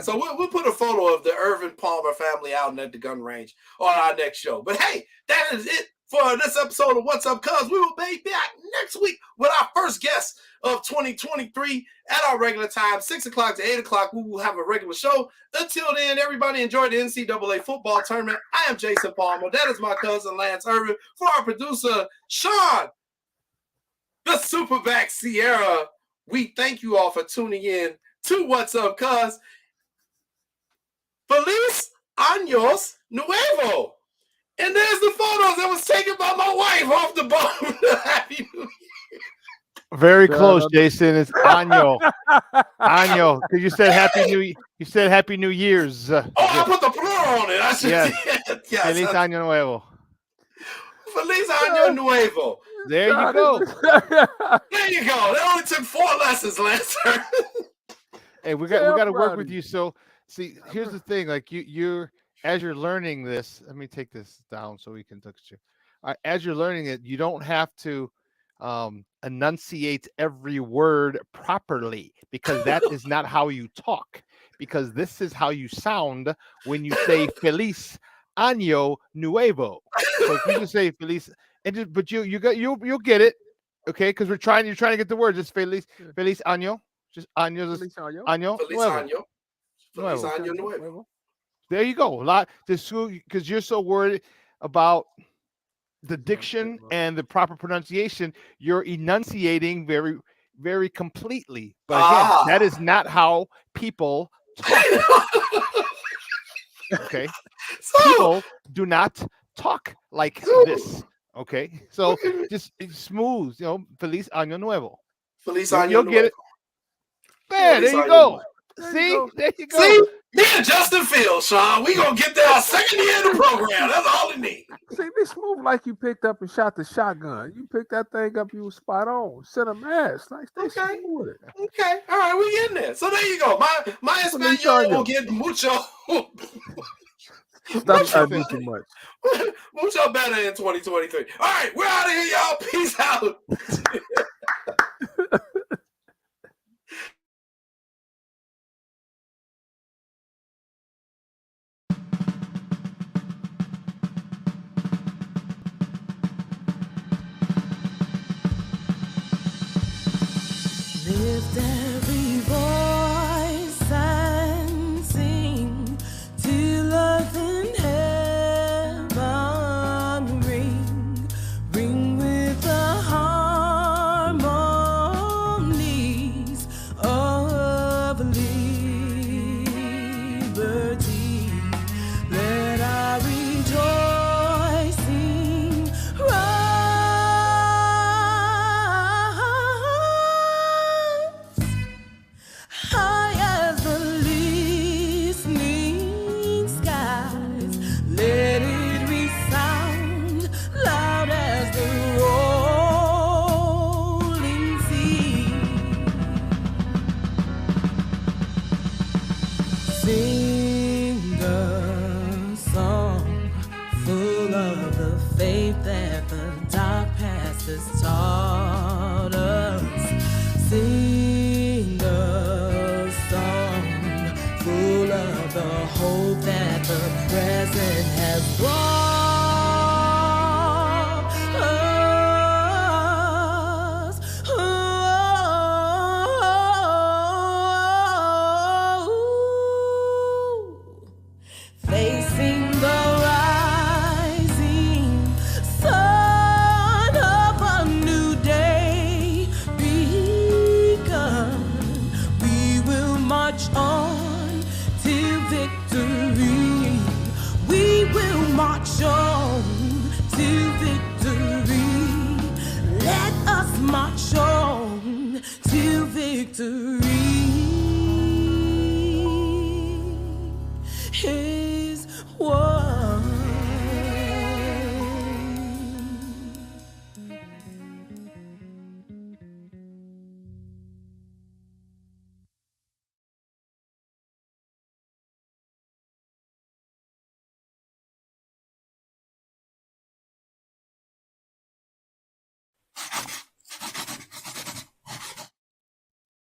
So we'll put a photo of the Irvin Palmer family out at the gun range on our next show. But hey, that is it for this episode of What's Up, Cuz. We will be back next week with our first guest of 2023 at our regular time, 6 o'clock to 8 o'clock. We will have a regular show. Until then, everybody enjoy the NCAA football tournament. I am Jason Palmer. That is my cousin Lance Irvin. For our producer, Sean, the Superback Sierra, we thank you all for tuning in to What's Up, Cuz. Feliz Años Nuevo. And there's the photos that was taken by my wife off the boat. Happy New Year. Very close, Jason. It's Año. Año. Because you said Happy New Year's. I put the plural on it. I should. Yes. Feliz Año Nuevo. Feliz Año Nuevo. There you go. There you go. That only took 4 lessons, Lance. Hey, we got to work with you. So, see, here's the thing. Like you're as you're learning this. Let me take this down so we can touch you. As you're learning it, you don't have to enunciate every word properly, because that is not how you talk, because this is how you sound when you say Feliz Año Nuevo. So if you just say Feliz, but you'll get it, okay? Because you're trying to get the word. Just Feliz Año, just Año, Feliz Año Nuevo. Feliz Año Nuevo. There you go. A lot because you're so worried about the diction and the proper pronunciation. You're enunciating very, very completely. But again, that is not how people talk. Okay. People do not talk like this. Okay. So just smooth, Feliz Año Nuevo. Feliz Año You'll Nuevo. get it. There you go. See? There you go. See? Me and Justin Fields, Sean. We gonna get there our second year in the program. That's all we need. See, be smooth like you picked up and shot the shotgun. You picked that thing up, you was spot on. Send a mask. Like, stay smooth with it. Okay. All right, we getting there. So there you go. My Espanol will get mucho. Stop trying to do too much. Mucho better in 2023. All right, we're out of here, y'all. Peace out. Lift every voice and sing till earth and heaven ring with the harmonies of liberty. Let our rejoicing rise. march on to victory.